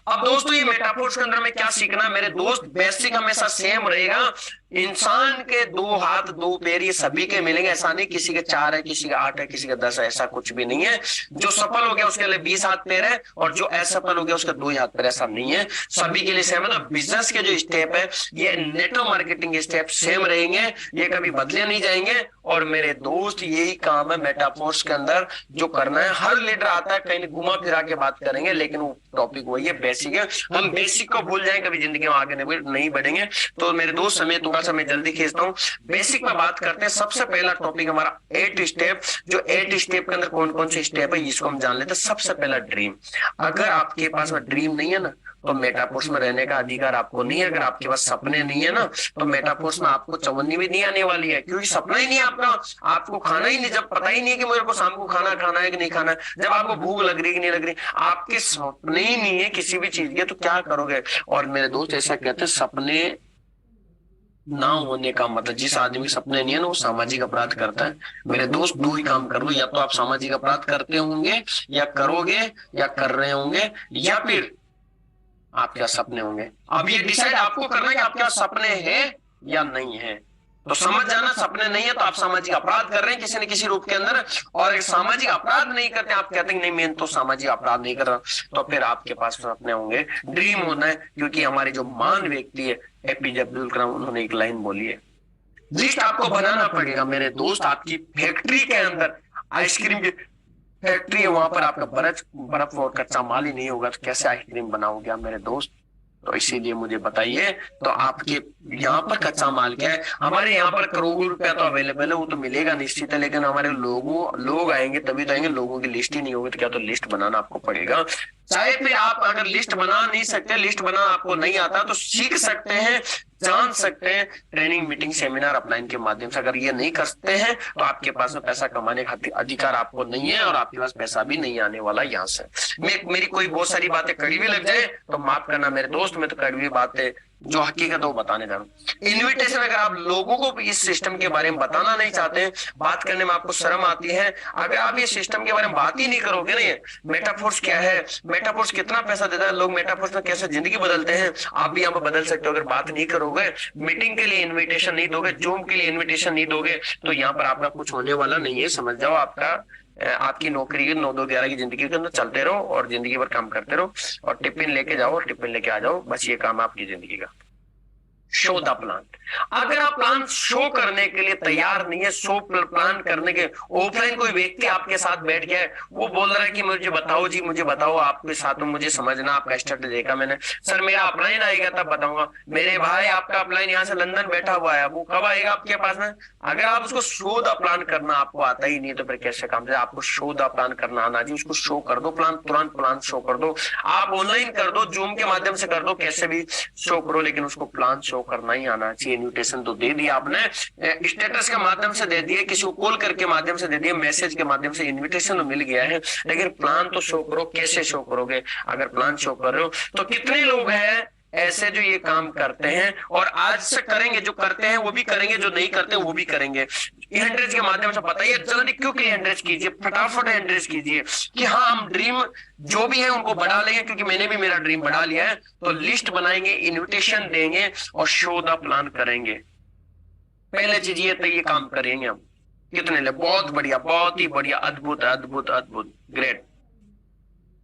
अब दोस्तों, ये मेटाफोर्स के अंदर में क्या सीखना है मेरे दोस्त? बेसिक हमेशा सेम रहेगा। इंसान के 2 हाथ 2 पैर ये सभी के मिलेंगे। ऐसा नहीं किसी के 4 है, किसी के 8 है, किसी के 10 है, ऐसा कुछ भी नहीं है। जो सफल हो गया उसके लिए 20 हाथ पैर है और जो असफल हो गया उसके 2 ही हाथ पैर, ऐसा नहीं है। सभी के लिए सेम है ना। बिजनेस के जो स्टेप है, ये नेटवर्क मार्केटिंग स्टेप सेम रहेंगे, ये कभी बदले नहीं जाएंगे। और मेरे दोस्त, यही काम है मेटाफोर्स के अंदर जो करना है। हर लीडर आता है, कहीं घुमा फिरा के बात करेंगे, लेकिन वो टॉपिक वही है, बेसिक है। हम बेसिक को भूल जाएं, कभी जिंदगी में आगे नहीं बढ़ेंगे। तो मेरे दोस्त, समय थोड़ा सा मैं जल्दी खींचता हूँ। बेसिक में बात करते हैं। सबसे पहला टॉपिक हमारा 8 स्टेप। जो 8 स्टेप के अंदर कौन कौन से स्टेप है इसको हम जान लेते हैं। सबसे पहला ड्रीम। अगर आपके पास ड्रीम नहीं है ना, तो मेटाफोर्स में रहने का अधिकार आपको नहीं है। अगर आपके पास सपने नहीं है ना, तो मेटाफोर्स में आपको चवन्नी भी नहीं आने वाली है, क्योंकि सपना ही नहीं है आपका। आपको खाना ही नहीं, जब पता ही नहीं है कि मेरे को शाम को खाना खाना है कि नहीं खाना है, जब आपको भूख लग रही है कि नहीं लग रही, आपके सपने ही नहीं है किसी भी चीज के, तो क्या करोगे? और मेरे दोस्त ऐसा कहते हैं, सपने ना होने का मतलब, जिस आदमी के सपने नहीं है ना, वो सामाजिक अपराध करता है। मेरे दोस्त, 2 ही काम कर लो, या तो आप सामाजिक अपराध करते होंगे, या करोगे, या कर रहे होंगे, या फिर आपके सपने होंगे। अब ये डिसाइड आपको करना है कि आपके सपने हैं या नहीं है। तो समझ जाना, सपने नहीं है तो आप सामाजिक अपराध कर रहे हैं किसी न किसी रूप के अंदर। और एक सामाजिक अपराध नहीं करते, आप कहते हैं नहीं मैं तो सामाजिक अपराध नहीं कर रहा, तो फिर आपके पास सपने होंगे। ड्रीम होना है, क्योंकि हमारे जो महान व्यक्ति है एपीजे अब्दुल कलाम, उन्होंने एक लाइन बोली है, लिस्ट आपको बनाना पड़ेगा मेरे दोस्त। आपकी फैक्ट्री के अंदर आइसक्रीम की फैक्ट्री है, वहां पर आपका बर्फ और कच्चा माल ही नहीं होगा, तो कैसे आइसक्रीम बनाओगे आप मेरे दोस्त? तो इसीलिए मुझे बताइए, तो आपके यहाँ पर कच्चा माल क्या है? हमारे यहाँ पर करोड़ों रुपया तो अवेलेबल है, वो तो मिलेगा निश्चित है, लेकिन हमारे लोग आएंगे तभी तो आएंगे। लोगों की लिस्ट ही नहीं होगी तो क्या, तो लिस्ट बनाना आपको पड़ेगा। चाहे फिर आप अगर लिस्ट बना नहीं सकते, लिस्ट बनाना आपको नहीं आता, तो सीख सकते हैं, जान सकते हैं ट्रेनिंग, मीटिंग, सेमिनार, अपलाइन के माध्यम से। अगर ये नहीं करते हैं तो आपके पास में पैसा कमाने का अधिकार आपको नहीं है, और आपके पास पैसा भी नहीं आने वाला यहाँ से। मेरी कोई बहुत सारी बातें कड़वी लग जाए तो माफ करना मेरे दोस्त, मैं तो कड़वी बातें जो हकीकत है वो बताने जा रहा हूँ। इन्विटेशन, अगर आप लोगों को इस सिस्टम के बारे में बताना नहीं चाहते हैं, बात करने में आपको शर्म आती है, अगर आप ये सिस्टम के बारे में बात ही नहीं करोगे ना, मेटाफोर्स क्या है, मेटाफोर्स कितना पैसा देता है, लोग मेटाफोर्स में कैसे जिंदगी बदलते हैं, आप भी यहाँ पर बदल सकते हो। अगर बात नहीं करोगे, मीटिंग के लिए इन्विटेशन नहीं दोगे, जूम के लिए इन्विटेशन नहीं दोगे, तो यहाँ पर आपका कुछ होने वाला नहीं है। समझ जाओ, आपकी नौकरी 9-2-11 की जिंदगी के अंदर चलते रहो और जिंदगी भर काम करते रहो, और टिफिन लेके जाओ और टिफिन लेके आ जाओ, बस ये काम है आपकी जिंदगी का। Show the plan. अगर आप प्लान शो करने के लिए तैयार नहीं है, शो प्लान करने के, ऑफलाइन कोई व्यक्ति आपके साथ बैठ गया है, वो बोल रहा है कि मुझे बताओ जी, मुझे बताओ, आपके साथ में मुझे समझना, आपका स्टेटस देखा मैंने, सर मेरा अपलाइन आएगा तब बताऊंगा। मेरे भाई, आपका अपलाइन यहाँ से लंदन बैठा हुआ है, वो कब आएगा आपके पास में? अगर आप उसको शो द प्लान करना आपको आता ही नहीं, तो फिर कैसे काम चलेगा? आपको शो द प्लान करना आना चाहिए, उसको शो कर दो, प्लान तुरंत प्लान शो कर दो। आप ऑनलाइन कर दो, जूम के माध्यम से कर दो, कैसे भी शो करो, लेकिन उसको प्लान शो करना ही आना चाहिए। इन्विटेशन तो दे दिया आपने, स्टेटस के माध्यम से दे दिए, किसी को कॉल करके माध्यम से दे दिए, मैसेज के माध्यम से इन्विटेशन तो मिल गया है, लेकिन प्लान तो शो करो। कैसे शो करोगे? अगर प्लान शो कर रहे हो तो कितने लोग हैं ऐसे जो ये काम करते हैं और आज से करेंगे, जो करते हैं वो भी करेंगे, जो नहीं करते वो भी करेंगे। हैंड के माध्यम से बताइए, जल्दी क्विकली हैंड कीजिए, फटाफट हैंड कीजिए कि हाँ हम ड्रीम जो भी है उनको बढ़ा लेंगे, क्योंकि मैंने भी मेरा ड्रीम बढ़ा लिया है। तो लिस्ट बनाएंगे, इनविटेशन देंगे और शो द प्लान करेंगे। पहले चीज ये तो ये काम करेंगे हम। कितने ले? बहुत बढ़िया, बहुत ही बढ़िया, अद्भुत अद्भुत अद्भुत, ग्रेट।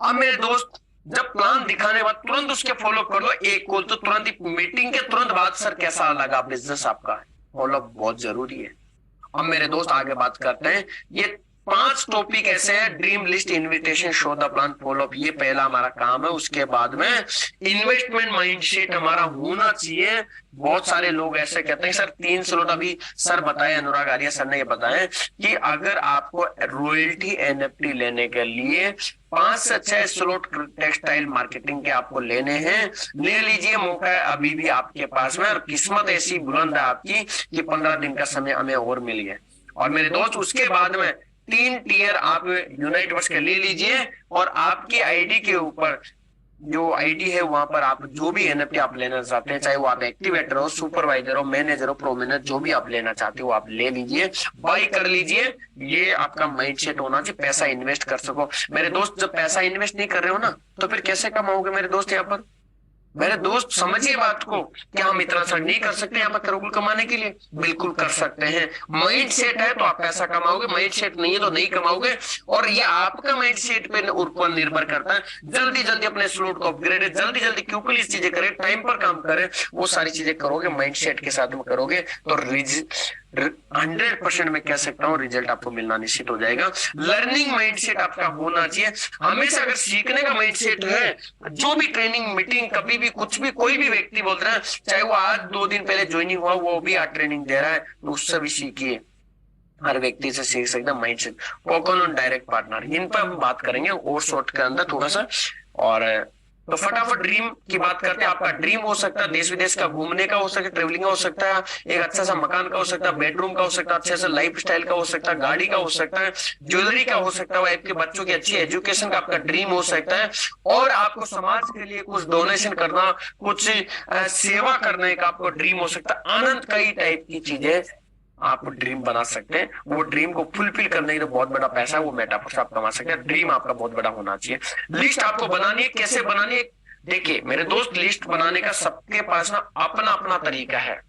अब मेरे दोस्त, जब प्लान दिखाने के बाद तुरंत उसके फॉलो कर लो एक कॉल, तो तुरंत ही मीटिंग के तुरंत बाद सर कैसा लगा बिजनेस आपका, फॉलो बहुत जरूरी है। अब मेरे दोस्त आगे बात करते हैं। ये 5 टॉपिक ऐसे हैं, dream list, invitation, show the plan, follow up, ये पहला हमारा काम है। उसके बाद में इन्वेस्टमेंट माइंडसेट हमारा होना चाहिए। बहुत सारे लोग ऐसे कहते हैं सर 3 स्लॉट अभी सर बताए, अनुराग आर्या सर ने ये बताया कि अगर आपको रॉयल्टी एनएफटी लेने के लिए 5 से 6 स्लॉट टेक्सटाइल मार्केटिंग के आपको लेने हैं, ले लीजिए, मौका है अभी भी आपके पास में, और किस्मत ऐसी बुलंद है आपकी कि 15 दिन का समय हमें और मिल गया। और मेरे दोस्त उसके बाद में 3 टियर आप यूनाइटवर्स के ले लीजिए, और आपकी आईडी के ऊपर जो आईडी है वहां पर आप जो भी एनएफटी आप लेना चाहते हैं, चाहे वो आप एक्टिवेटर हो, सुपरवाइजर हो, मैनेजर हो, प्रोमिनेंट, जो भी आप लेना चाहते हो आप ले लीजिए, बाई कर लीजिए। ये आपका माइंडसेट होना चाहिए, पैसा इन्वेस्ट कर सको। मेरे दोस्त जब पैसा इन्वेस्ट नहीं कर रहे हो ना, तो फिर कैसे कमाओगे मेरे दोस्त? यहाँ पर मेरे दोस्त समझिए बात को, क्या हम इतना सर नहीं कर सकते यहाँ पर करोड़ कमाने के लिए? बिल्कुल कर सकते हैं। माइंड सेट है तो आप पैसा कमाओगे, माइंड सेट नहीं है तो नहीं कमाओगे। और ये आपका माइंड सेट पे ऊपर निर्भर करता है। जल्दी जल्दी अपने स्लॉट को अपग्रेड, जल्दी जल्दी क्विकली चीजें करें, टाइम पर काम करें, वो सारी चीजें करोगे, माइंड सेट के साथ में करोगे तो 100% मैं कह सकता हूँ रिजल्ट आपको मिलना निश्चित हो जाएगा। लर्निंग माइंडसेट आपका होना चाहिए हमेशा। अगर सीखने का माइंडसेट है, जो भी ट्रेनिंग, मीटिंग, कभी भी कुछ भी कोई भी व्यक्ति बोल रहा है, चाहे वो आज 2 दिन पहले ज्वाइनिंग हुआ, वो भी आज ट्रेनिंग दे रहा है, तो उससे भी सीखिए। हर व्यक्ति से सीख सकता है mindset. Focus on direct partner, इन पर हम बात करेंगे और शॉर्ट के अंदर थोड़ा सा। और तो फटाफट ड्रीम की बात करते हैं। आपका ड्रीम हो सकता है देश विदेश का घूमने का, हो सकता है ट्रेवलिंग का, हो सकता है एक अच्छा सा मकान का, हो सकता है बेडरूम का, हो सकता है अच्छे से लाइफ स्टाइल का, हो सकता है गाड़ी का, हो सकता है ज्वेलरी का, हो सकता है आपके बच्चों की अच्छी एजुकेशन का आपका ड्रीम हो सकता है। और आपको समाज के लिए कुछ डोनेशन करना, कुछ सेवा करने का आपको ड्रीम हो सकता है। आनंद कई टाइप की चीजें आप ड्रीम बना सकते हैं। वो ड्रीम को फुलफिल करने के लिए बहुत बड़ा पैसा है, वो मेटाफोर से आप कमा सकते हैं। ड्रीम आपका बहुत बड़ा होना चाहिए। लिस्ट आपको बनानी है, कैसे बनानी है? देखिए मेरे दोस्त, लिस्ट बनाने का सबके पास ना अपना अपना तरीका है,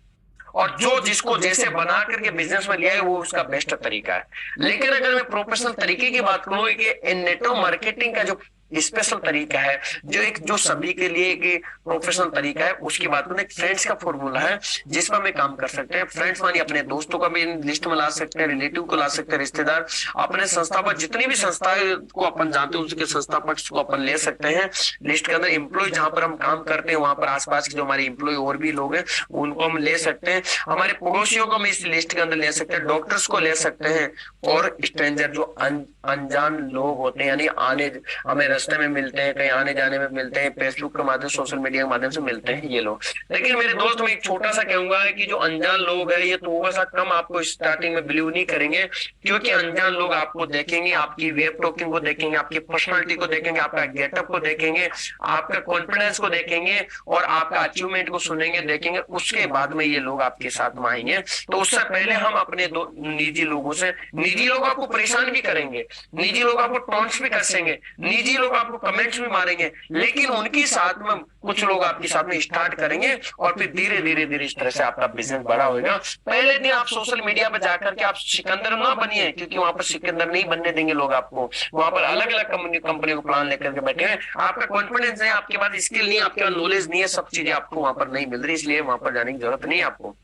और जो जिसको जैसे बना करके बिजनेस में लिया है वो उसका बेस्ट तरीका है। लेकिन अगर मैं प्रोफेशनल तरीके की बात करूं कि नेटवर्क मार्केटिंग का जो स्पेशल तरीका है, जो सभी के लिए एक प्रोफेशनल तरीका है, उसकी बात करें। फ्रेंड्स का फॉर्मूला है जिस पर मैं काम कर सकते हैं। फ्रेंड्स मानिए अपने दोस्तों का भी लिस्ट में ला सकते हैं, रिलेटिव को ला सकते हैं, रिश्तेदार, अपने संस्था पर जितनी भी संस्थाएं को अपन जानते हैं उसके संस्था पक्ष को अपन ले सकते हैं लिस्ट के अंदर। एम्प्लॉय जहां पर हम काम करते हैं वहां पर आसपास के जो हमारे एम्प्लॉय और भी लोग हैं उनको हम ले सकते हैं। हमारे पड़ोसियों को हम इस लिस्ट के अंदर ले सकते हैं, डॉक्टर्स को ले सकते हैं, और स्ट्रेंजर जो अनजान लोग होते हैं, यानी आने हमें रास्ते में मिलते हैं, कहीं आने जाने में मिलते हैं, फेसबुक के माध्यम, सोशल मीडिया के माध्यम से मिलते हैं ये लोग। लेकिन मेरे दोस्त मैं एक छोटा सा कहूंगा कि जो अनजान लोग हैं ये थोड़ा सा कम आपको स्टार्टिंग में बिलीव नहीं करेंगे, क्योंकि अनजान लोग आपको देखेंगे, आपकी वेब टॉकिंग को देखेंगे, आपकी पर्सनालिटी को देखेंगे, आपका गेटअप को देखेंगे, आपका कॉन्फिडेंस को देखेंगे, और आपका अचीवमेंट को सुनेंगे, देखेंगे। उसके बाद में ये लोग आपके साथ में आएंगे। तो उससे पहले हम अपने निजी लोगों से, निजी लोग आपको परेशान भी करेंगे, निजी लोग आपको टॉन्ट्स भी करेंगे, निजी लोग आपको कमेंट्स भी मारेंगे, लेकिन उनके साथ में कुछ लोग आपके साथ में स्टार्ट करेंगे, और फिर धीरे धीरे धीरे इस तरह से आपका बिजनेस बड़ा होगा। पहले दिन आप सोशल मीडिया पर जाकर के आप सिकंदर ना बनिए, क्योंकि वहां पर सिकंदर नहीं बनने देंगे लोग आपको। वहां पर अलग अलग कंपनी को प्लान लेकर के बैठे हैं। आपका कॉन्फिडेंस है, आपके पास स्किल नहीं, आपके पास नॉलेज नहीं है, सब चीजें आपको वहां पर नहीं मिल रही, इसलिए वहां पर जाने की जरूरत नहीं है आपको।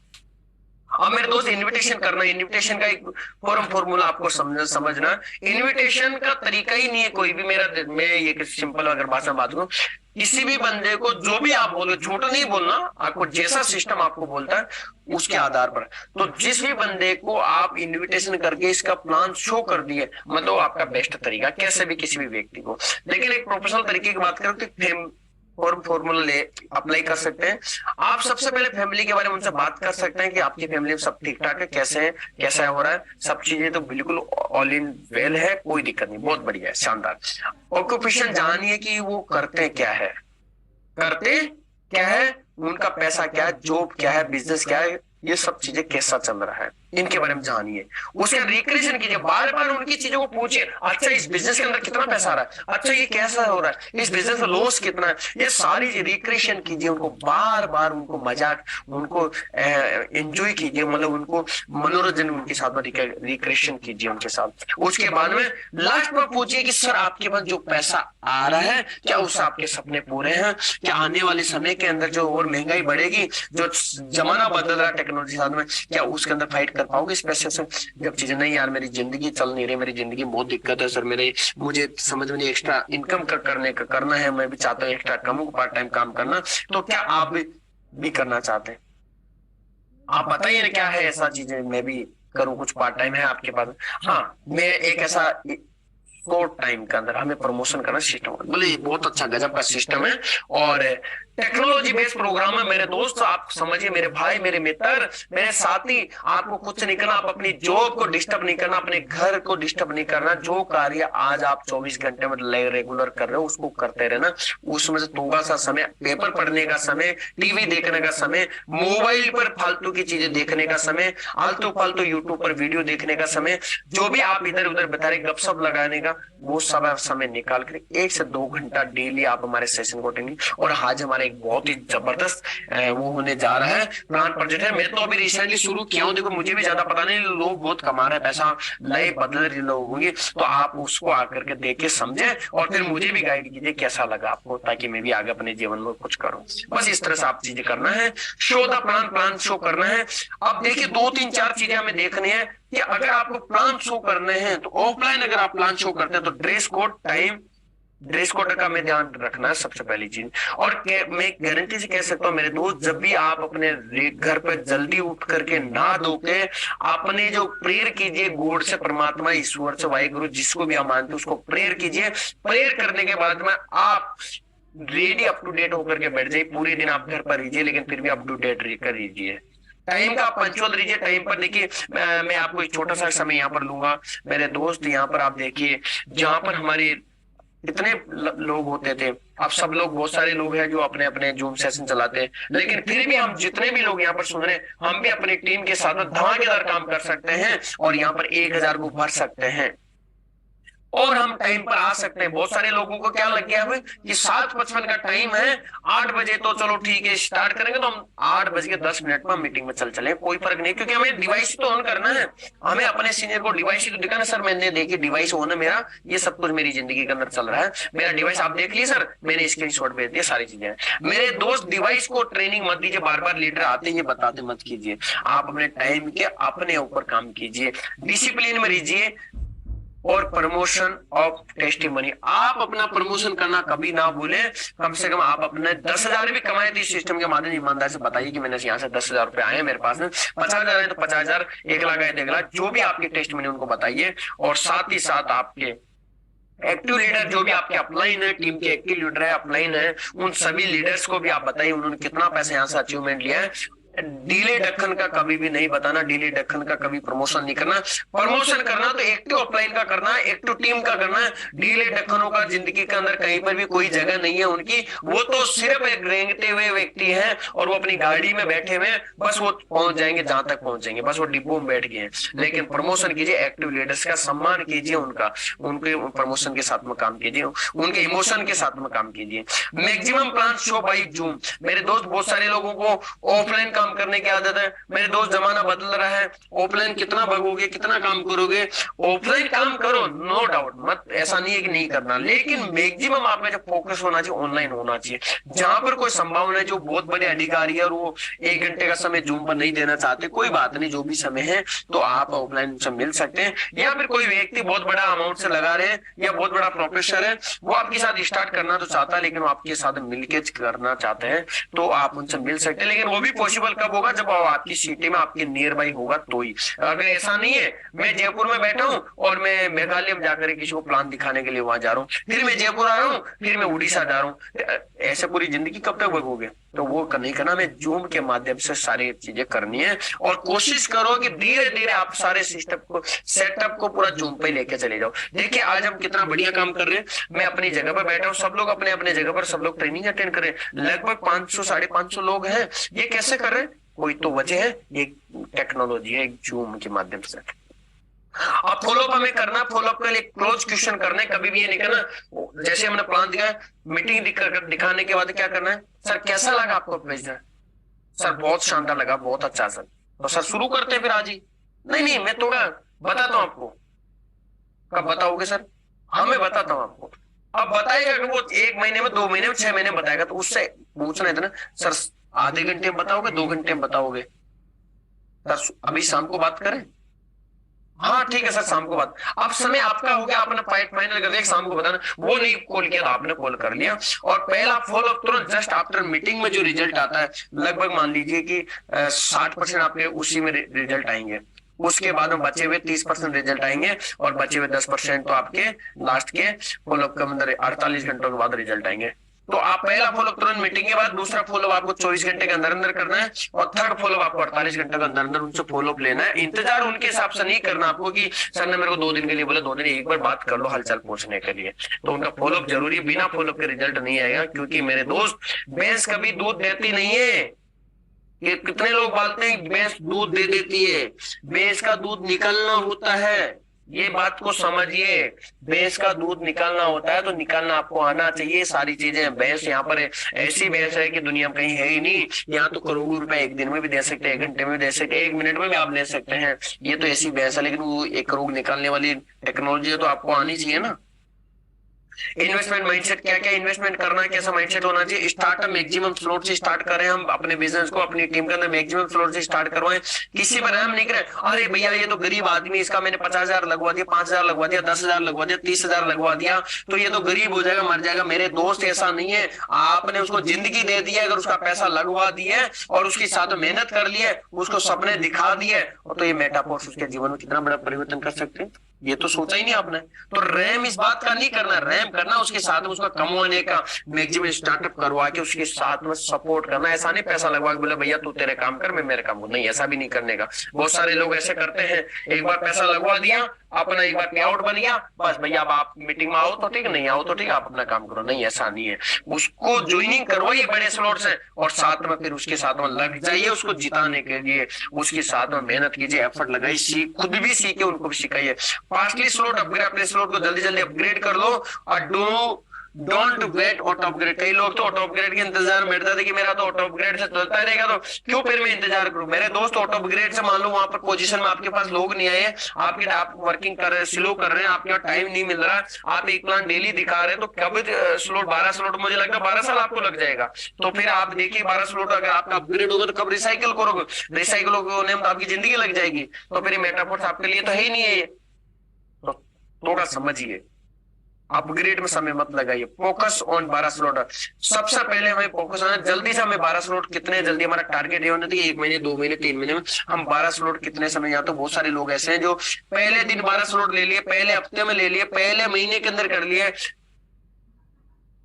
अब मेरे दोस्त इनविटेशन करना, इनविटेशन का एक फॉर्मूला आपको समझना। इनविटेशन का तरीका ही नहीं है कोई भी। मैं ये सिंपल अगर भाषा में बात करूं, किसी भी बंदे को जो भी आप बोलो, झूठ नहीं बोलना, आपको जैसा सिस्टम आपको बोलता है उसके आधार पर। तो जिस भी बंदे को आप इनविटेशन करके इसका प्लान शो कर दिए, मतलब आपका बेस्ट तरीका, कैसे भी किसी भी व्यक्ति को। लेकिन एक प्रोफेशनल तरीके की बात करो तो फॉर्मूला ले अप्लाई कर सकते हैं। आप सबसे पहले फैमिली के बारे में उनसे बात कर सकते हैं कि आपकी फैमिली में सब ठीक ठाक है, कैसे है, कैसा हो रहा है, सब चीजें तो बिल्कुल ऑल इन वेल है, कोई दिक्कत नहीं, बहुत बढ़िया है, शानदार। ऑक्यूपेशन जानिए कि वो करते क्या है, उनका पैसा क्या है, जॉब क्या है, बिजनेस क्या है, ये सब चीजें कैसा चल रहा है। इनके बारे में जानिए, उसके रिक्रिएशन कीजिए, बार बार उनकी चीजों को पूछिए। अच्छा इस बिजनेस के अंदर कितना पैसा आ रहा है, अच्छा ये कैसा हो रहा है, इस बिजनेस में लॉस कितना है, ये सारी रिक्रिएशन कीजिए। उनको बार बार उनको मजाक, उनको एंजॉय कीजिए, मतलब उनको मनोरंजन उनके साथ में रिक्रिएशन कीजिए उनके साथ। उसके बाद में लास्ट में पूछिए कि सर आपके पास जो पैसा आ रहा है क्या उससे आपके सपने पूरे हैं, क्या आने वाले समय के अंदर जो और महंगाई बढ़ेगी, जो जमाना बदल रहा है टेक्नोलॉजी के साथ में, क्या उसके अंदर फाइट कर पाओगे इस पैसे से। जब चीजें नहीं यार मेरी जिंदगी चल नहीं रही, मेरी जिंदगी में बहुत दिक्कत है सर, मेरे मुझे समझ में नहीं, एक्स्ट्रा इनकम करने का करना है, मैं भी चाहता हूँ एक्स्ट्रा करूँ, पार्ट टाइम काम करना, तो क्या आप भी करना चाहते हैं? आप बताइए ना क्या है ऐसा चीजें मैं भी करूँ, कुछ पार्ट टाइम है आपके पास? हाँ, मैं एक ऐसा शॉर्ट टाइम के अंदर हमें प्रमोशन करना सिस्टम, बोले बहुत अच्छा गजब का सिस्टम है और टेक्नोलॉजी बेस्ड प्रोग्राम है मेरे दोस्त। आप समझिए मेरे भाई, मेरे मित्र, मेरे साथी, आपको कुछ नहीं करना, आप अपनी जॉब को डिस्टर्ब नहीं करना, अपने घर को डिस्टर्ब नहीं करना। जो कार्य आज आप 24 घंटे में रेगुलर कर रहे हो उसको करते रहना। उसमें से थोड़ा सा समय पेपर पढ़ने का समय, टीवी देखने का समय, मोबाइल पर फालतू की चीजें देखने का समय, आलतू फालतू यूट्यूब पर वीडियो देखने का समय, जो भी आप इधर उधर बता रहे गपशप लगाने का, वो सब समय निकाल कर 1 से 2 घंटा डेली आप हमारे सेशन को अटेंड। और आज हमारे एक बहुत ही जबरदस्त वो होने जा रहा है प्लान प्रोजेक्ट है। मैं तो अभी रिसेंटली शुरू किया हूँ, देखो मुझे भी ज्यादा पता नहीं, लोग बहुत कमा रहे हैं पैसा, नए बदल रहे लोग होंगे, तो आप उसको आकर के देख के समझे और फिर मुझे भी गाइड कीजिए कैसा लगा आपको, ताकि मैं भी आगे अपने जीवन में कुछ करूं। बस इस तरह से आप चीजें करना है, show the plan, plan show करना है। अब देखिए 2 3 4 चीजें हमें देखनी है कि अगर आपको प्लान शो करने हैं तो ऑफलाइन अगर आप प्लान शो करते हैं तो dress code, time, dress code का में ध्यान रखना है सबसे पहली चीज। और मैं गारंटी से कह सकता हूँ मेरे दोस्त, जब भी आप अपने घर पे जल्दी उठ करके नहा धो के आपने जो प्रेयर कीजिए गॉड से, परमात्मा, ईश्वर से, वाहिगुरु, जिसको भी आप मानते हैं उसको प्रेयर कीजिए। प्रेयर करने के बाद में आप रेडी अप टू डेट होकर के बैठ जाइए। पूरे दिन आप घर पर रहिए लेकिन फिर भी अप टू डेट कर लीजिए। टाइम का पंचुअल रहिए, टाइम पर देखिए। मैं आपको एक छोटा सा समय यहाँ पर लूंगा मेरे दोस्त। यहाँ पर आप देखिए जहां पर हमारे कितने लोग होते थे, अब सब लोग, बहुत सारे लोग हैं जो अपने अपने जूम सेशन चलाते हैं, लेकिन फिर भी हम जितने भी लोग यहाँ पर सुन रहे हैं, हम भी अपनी टीम के साथ में धमाकेदार काम कर सकते हैं और यहाँ पर 1000 को भर सकते हैं और हम टाइम पर आ सकते हैं। बहुत सारे लोगों को क्या लग गया है कि 7:55 का टाइम है, 8 बजे तो चलो ठीक है स्टार्ट करेंगे, तो हम 8:10 में मीटिंग में चले, कोई फर्क नहीं, क्योंकि हमें डिवाइस तो ऑन करना है। हमें अपने सीनियर को डिवाइस ही तो दिखाना, सर मैंने देखिए डिवाइस ऑन है मेरा, ये सब कुछ मेरी जिंदगी के अंदर चल रहा है, मेरा डिवाइस आप देख लीजिए सर, मैंने स्क्रीनशॉट भेज दिया, सारी चीजें। मेरे दोस्त डिवाइस को ट्रेनिंग मत दीजिए, बार बार लीडर आते ही बताते मत कीजिए। आप अपने टाइम के अपने ऊपर काम कीजिए, डिसिप्लिन में रहिए। और प्रमोशन ऑफ टेस्टिमनी, आप अपना प्रमोशन करना कभी ना भूलें। कम से कम आप अपने 10,000 भी कमाए थे इस सिस्टम के माध्यम से, ईमानदारी से बताइए कि मैंने यहाँ से 10,000 रुपए आए मेरे पास में, 50,000 है तो 50,000, 1 लाख है तो 1 लाख, जो भी आपके टेस्टिमनी उनको बताइए। और साथ ही साथ आपके एक्टिव लीडर जो भी आपके अपलाइन है, टीम के एक्टिव लीडर है, अपलाइन है, उन सभी लीडर्स को भी आप बताइए उन्होंने कितना पैसा यहाँ से अचीवमेंट लिया है। डीले डक्कन का कभी भी नहीं बताना, डीले डक्कन का कभी प्रमोशन नहीं करना। प्रमोशन करना तो एक्टिव अपलाइन का करना है, एक्टिव टीम का करना है। डीले डक्कनों का जिंदगी के अंदर कहीं पर भी कोई जगह नहीं है उनकी, वो तो सिर्फ एक रेंगते हुए व्यक्ति हैं और वो अपनी गाड़ी में बैठे हुए, बस वो पहुंच जाएंगे जहां तक पहुंचेंगे, बस वो डिब्बों में बैठ गए हैं। लेकिन प्रमोशन कीजिए, एक्टिव लीडर्स का सम्मान कीजिए, उनका, उनके प्रमोशन के साथ में काम कीजिए, उनके इमोशन के साथ में काम कीजिए। Maximum plan show by zoom. मेरे दोस्त बहुत सारे लोगों को ऑफलाइन काम करने की आदत है, मेरे दोस्त जमाना बदल रहा है, ऑफलाइन कितना भगोगे, कितना काम करोगे, ऑफलाइन काम करो नो डाउट, मत ऐसा नहीं है कि नहीं करना, लेकिन मैक्सिमम आप में जो फोकस होना चाहिए ऑनलाइन होना चाहिए। जहां पर कोई संभावना है, जो बहुत बड़े अधिकारी है और वो 1 घंटे का समय जूम पर नहीं देना चाहते, कोई बात नहीं, जो भी समय है तो आप ऑफलाइन से मिल सकते हैं। या फिर कोई व्यक्ति बहुत बड़ा अमाउंट से लगा रहे हैं या बहुत बड़ा प्रोफेसर है, वो आपके साथ स्टार्ट करना तो चाहता है लेकिन वो आपके साथ मिलकर करना चाहते हैं, तो आप उनसे मिल सकते हैं। लेकिन वो भी पॉसिबल कब होगा, जब आपकी सिटी में आपके नियर बाई होगा तो ही। अगर ऐसा नहीं है, मैं जयपुर में बैठा हूं और मैं मेघालय में जाकर किसी को प्लान दिखाने के लिए वहां जा रहा हूँ, फिर मैं जयपुर आ रहा हूँ, फिर मैं उड़ीसा जा रहा हूँ, ऐसे पूरी जिंदगी कब तक भगोगे? तो वो नहीं करना, मैं जूम के माध्यम से सारी चीजें करनी है। और कोशिश करो कि धीरे धीरे आप सारे सिस्टम को, सेटअप को पूरा जूम पे लेके चले जाओ। देखिए आज हम कितना बढ़िया काम कर रहे हैं, मैं अपनी जगह पर बैठा हूँ, सब लोग अपने अपने जगह पर सब लोग ट्रेनिंग अटेंड कर रहे हैं, लगभग 500 550 लोग हैं। ये कैसे कर रहे हैं? कोई तो वजह है, ये टेक्नोलॉजी है, एक जूम के माध्यम से। अब फॉलोअप हमें करना, फॉलोअप के लिए क्लोज क्वेश्चन करना है, कभी भी ये नहीं करना जैसे हमने प्लान दिया मीटिंग दिखाने के बाद क्या करना है, सर कैसा लगा आपको भेजना, सर बहुत शानदार लगा, बहुत अच्छा सर, तो सर शुरू करते हैं फिर आज ही। नहीं नहीं, मैं थोड़ा बताता हूँ आपको। कब बताओगे सर? हाँ मैं बताता हूँ आपको। अब बताएगा कि वो 1 महीने में, 2 महीने में, 6 महीने में बताएगा, तो उससे पूछना था ना, सर आधे घंटे में बताओगे, 2 घंटे में बताओगे? सर अभी शाम को बात करें? हाँ ठीक है सर, शाम को बात। अब समय आपका हो गया, आपने फाइनल कर दिया शाम को बताना, वो नहीं कॉल किया तो आपने कॉल कर लिया, और पहला फॉलोअप तुरंत जस्ट आफ्टर मीटिंग में जो रिजल्ट आता है, लगभग मान लीजिए कि 60% आपके उसी में रिजल्ट आएंगे। उसके बाद में बचे हुए 30% रिजल्ट आएंगे, और बचे हुए 10% तो आपके लास्ट के फॉलोअप के अंदर 48 घंटों के बाद रिजल्ट आएंगे। तो आप पहला फॉलोअप तुरंत मीटिंग के बाद, दूसरा फॉलोअप आपको 24 घंटे के अंदर अंदर करना है, और थर्ड फॉलोअप आपको 48 घंटे के अंदर अंदर उनसे फॉलोअप लेना है। इंतजार उनके हिसाब से नहीं करना आपको कि सर ने मेरे को 2 दिन के लिए बोला, 2 दिन, एक बार बात कर लो हालचाल पूछने के लिए। तो उनका फॉलोअप जरूरी है, बिना फॉलोअप के रिजल्ट नहीं आएगा, क्योंकि मेरे दोस्त भैंस कभी दूध देती नहीं है। ये कितने लोग बोलते हैं भैंस दूध दे देती है, भैंस का दूध निकलना होता है, ये बात को समझिए। भैंस का दूध निकालना होता है तो निकालना आपको आना चाहिए, सारी चीजें। भैंस यहाँ पर ऐसी भैंस है कि दुनिया में कहीं है ही नहीं। यहाँ तो करोड़ों रुपए एक दिन में भी दे सकते हैं, 1 घंटे में भी दे सकते हैं, 1 मिनट में भी आप ले सकते हैं। ये तो ऐसी भैंस है, लेकिन वो 1 करोड़ निकालने वाली टेक्नोलॉजी तो आपको आनी चाहिए ना। इन्वेस्टमेंट माइंडसेट, क्या क्या इन्वेस्टमेंट करना है, कैसा माइंडसेट होना चाहिए। स्टार्टअप मैक्सिमम फ्लोट से स्टार्ट करें, हम अपने बिजनेस को अपनी टीम के अंदर मैक्सिमम फ्लोट से स्टार्ट करवाएं। किसी पर हम नहीं करें, अरे भैया ये तो गरीब आदमी, इसका मैंने 50,000 लगवा दिया, 5,000 लगवा दिया, 10,000 लगवा दिया, 30,000 लगवा दिया, तो ये तो गरीब हो जाएगा, मर जाएगा। मेरे दोस्त ऐसा नहीं है, आपने उसको जिंदगी दे दी है, अगर उसका पैसा लगवा दिया और उसके साथ मेहनत कर लिया, उसको सपने दिखा दिए, तो ये मेटाफोर्स उसके जीवन में कितना बड़ा परिवर्तन कर सकते हैं, ये तो सोचा ही नहीं आपने। तो रैम इस बात का नहीं करना, रैम करना उसके साथ में उसका कमाने का मैक्सिमम स्टार्टअप करवा के उसके साथ में सपोर्ट करना। ऐसा नहीं पैसा लगवा के बोले भैया तू तेरे काम कर मैं मेरे काम करूं, नहीं, ऐसा भी नहीं करने का। बहुत सारे लोग ऐसे करते हैं, एक बार पैसा लगवा दिया, अपना एक बार पे आउट बन गया, बस भैया अब आप मीटिंग में आओ तो ठीक, नहीं आओ तो ठीक, आप अपना काम करो। नहीं, ऐसा नहीं है। उसको ज्वाइनिंग करवाइए बड़े स्लॉट से, और साथ में फिर उसके साथ में लग जाइए, उसको जिताने के लिए उसके साथ में मेहनत कीजिए, एफर्ट लगाइए, खुद भी सीखे, उनको भी सिखाइए। फास्टली स्लॉट अपग्रेड, अपने स्लॉट को जल्दी जल्दी अपग्रेड कर लो, और डोंट वेट ऑटो अपग्रेड। कई लोग तो ऑटो अपग्रेड के इंतजार में बैठते थे कि मेरा तो ऑटो अपग्रेड से चलता रहेगा, तो क्यों फिर मैं इंतजार करूं। मेरे दोस्त ऑटो अपग्रेड से मान लो वहां पर पोजीशन में आपके पास लोग नहीं आए, आप वर्किंग कर रहे हैं, स्लो कर रहे हैं, आपके पास टाइम नहीं मिल रहा, आप एक प्लान डेली दिखा रहे हैं, तो कब स्लॉट 12 स्लॉट, मुझे लगता है 12 साल आपको लग जाएगा। तो फिर आप देखिए 12 स्लॉट अगर आपका अपग्रेड होगा तो कब रिसाइकिल करोगे, रिसाइकिल होने में तो आपकी जिंदगी लग जाएगी। तो फिर मेटाफोर्स आपके लिए तो है ही नहीं है ये, तो थोड़ा समझिए, अपग्रेड में समय मत लगाइए, फोकस ऑन 12 स्लॉट। सबसे पहले हमें फोकस होना, जल्दी से हमें 12 स्लॉट, कितने जल्दी, हमारा टारगेट ये होना चाहिए 1 महीने, 2 महीने, 3 महीने में हम 12 स्लॉट कितने समय। या तो बहुत सारे लोग ऐसे हैं जो पहले दिन 12 स्लॉट ले लिए, पहले हफ्ते में ले लिए, पहले महीने के अंदर कर लिए,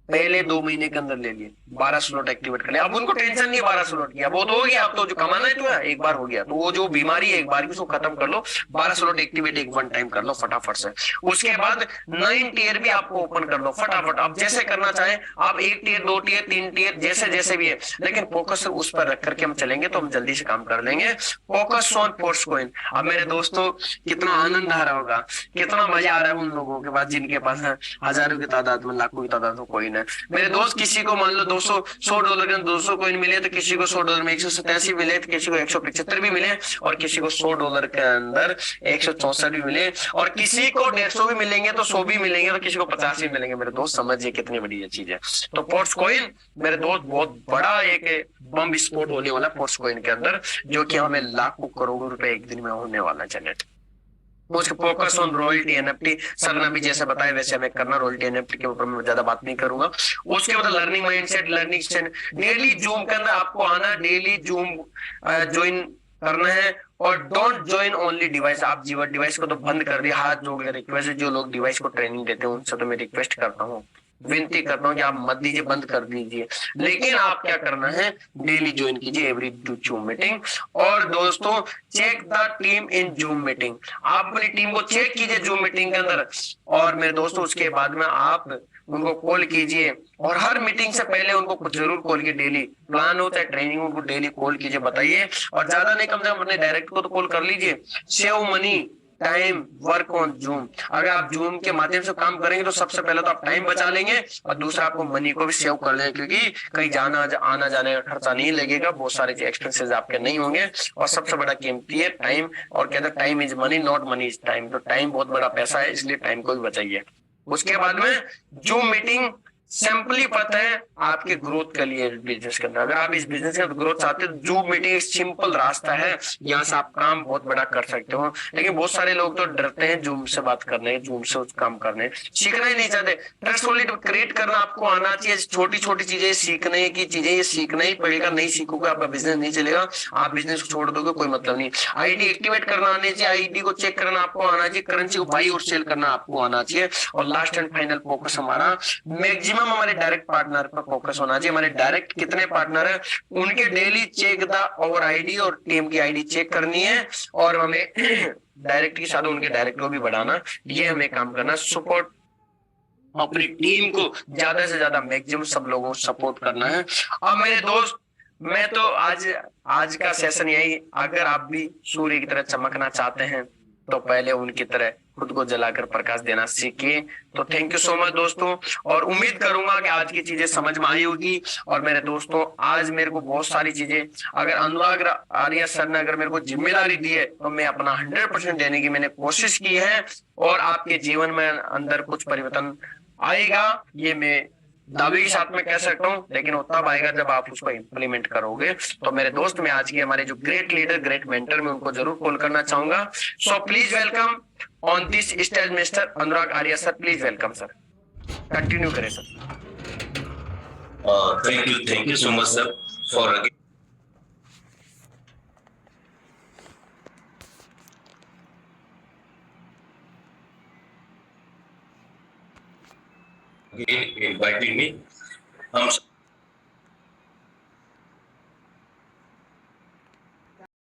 पहले 2 महीने के अंदर ले लिए, 12 स्लॉट एक्टिवेट कर लिया। अब उनको टेंशन नहीं है 12 स्लॉट किया, वो तो हो गया, अब तो जो कमाना है तो है, एक बार हो गया, तो वो जो बीमारी है एक बार उसको खत्म कर लो, 12 स्लॉट एक्टिवेट एक वन टाइम कर लो फटाफट से। उसके बाद 9 टियर भी आपको ओपन कर लो फटाफट, आप जैसे करना चाहें आप, 1 टियर, 2 टियर, 3 टियर, जैसे जैसे भी है, लेकिन फोकस उस पर रख करके हम चलेंगे तो हम जल्दी से काम कर लेंगे। Focus on ports coin. अब मेरे दोस्तों कितना आनंद आ रहा होगा, कितना मजा आ रहा है उन लोगों के पास जिनके पास हजारों की तादाद में, लाखों की तादाद में कॉइन है। मेरे दोस्त किसी को मान लो 200 $100 के 200 कॉइन मिले, तो किसी को $100 में 187 मिले, तो किसी को 175 भी मिले, और किसी को $100 के अंदर 164 भी मिले, और किसी को 150 भी मिलेंगे, तो 100 भी मिलेंगे, तो किसी को 50 भी मिलेंगे। मेरे दोस्त समझिए कितनी बड़ी ये चीज है। तो पोर्ट्स कॉइन मेरे दोस्त बहुत बड़ा एक बम विस्फोट होने वाला पोर्ट्स कॉइन के अंदर, जो कि हमें लाखों करोड़ों रुपए एक दिन में होने वाला generate. Focus on royalty NFT, sir ने भी जैसे बताया वैसे हमें करना, रॉयल्टी एनएफटी के ऊपर मैं ज्यादा बात नहीं करूंगा। उसके बाद learning mindset, learning stand, daily zoom के अंदर आपको आना, डेली जूम ज्वाइन करना है, और डोंट ज्वाइन ओनली डिवाइस। आप डिवाइस को तो बंद कर दिया, हाथ जोड़ के रिक्वेस्ट है, जो लोग डिवाइस को ट्रेनिंग देते हैं उनसे तो मैं रिक्वेस्ट करता हूँ विनती करता हूँ कि आप मत दीजिए, बंद कर दीजिए। लेकिन आप क्या करना है, डेली ज्वाइन कीजिए एवरी जूम मीटिंग। और दोस्तों, check the team in Zoom meeting, आप अपनी टीम को चेक कीजिए जूम मीटिंग के अंदर। और मेरे दोस्तों, उसके बाद में आप उनको कॉल कीजिए, और हर मीटिंग से पहले उनको जरूर कॉल कीजिए। डेली प्लान होता है ट्रेनिंग, उनको डेली कॉल कीजिए, बताइए। और ज्यादा नहीं, कम से कम अपने डायरेक्ट को तो कॉल कर लीजिए। Save money, time, work on zoom. अगर आप जूम के माध्यम से काम करेंगे तो सबसे पहले तो आप टाइम बचा लेंगे, और दूसरा आपको मनी को भी सेव कर लेंगे, क्योंकि कहीं जाना आना जाने का खर्चा नहीं लगेगा, बहुत सारे एक्सपेंसेस आपके नहीं होंगे। और सबसे बड़ा कीमती है टाइम, और कहते हैं time is money, not money is time. तो टाइम बहुत बड़ा पैसा है, इसलिए टाइम को भी बचाइए। उसके बाद में जूम मीटिंग सिंपली पता है आपके ग्रोथ के लिए बिजनेस करना। अगर आप इस बिजनेस का ग्रोथ चाहते हो, जूम मीटिंग एक सिंपल रास्ता है, यहाँ से आप काम बहुत बड़ा कर सकते हो। लेकिन बहुत सारे लोग तो डरते हैं जूम से बात करने, जूम से काम करने, सीखना ही नहीं चाहते। ट्रस्ट ओनली क्रिएट करना आपको आना चाहिए। छोटी छोटी चीजें सीखने की चीजें, ये सीखना ही पड़ेगा। नहीं सीखोगे आपका बिजनेस नहीं चलेगा, आप बिजनेस को छोड़ दोगे कोई मतलब नहीं। आईडी एक्टिवेट करना आने चाहिए, आईडी को चेक करना आपको आना चाहिए, करेंसी को बाई और सेल करना आपको आना चाहिए। और लास्ट एंड फाइनल फोकस हमारा मैक्सिमम हमारे डायरेक्ट पार्टनर पर फोकस होना चाहिए। हमारे डायरेक्ट कितने पार्टनर है, उनके डेली चेक द और आईडी और टीम की आईडी चेक करनी है। और हमें डायरेक्ट के साथ उनके डायरेक्ट को भी बढ़ाना, ये हमें काम करना। सपोर्ट अपनी टीम को ज्यादा से ज्यादा मैक्सिमम सब लोगों को सपोर्ट करना है। अब मेरे दोस्त, मैं तो आज का सेशन यही। अगर आप भी सूर्य की तरह चमकना चाहते हैं तो पहले उनकी तरह खुद को जलाकर प्रकाश देना सीखिए। तो थैंक यू सो मच दोस्तों, और उम्मीद करूंगा कि आज की चीजें समझ में आई होगी। और मेरे दोस्तों, आज मेरे को बहुत सारी चीजें, अगर अनुराग आर्या सर ने अगर मेरे को जिम्मेदारी दी है, तो मैं अपना 100% देने की मैंने कोशिश की है। और आपके जीवन में अंदर कुछ परिवर्तन आएगा, ये मैं दावे के साथ में कह सकता हूँ। लेकिन वो तब आएगा जब आप उसको इम्प्लीमेंट करोगे। तो मेरे दोस्त, मैं आज के हमारे जो ग्रेट लीडर, ग्रेट मेंटर, मैं उनको जरूर कॉल करना चाहूंगा। So please welcome on this stage mister Anurag Arya sir. Please welcome sir, continue करें sir.
Thank you so much, sir, for again inviting me.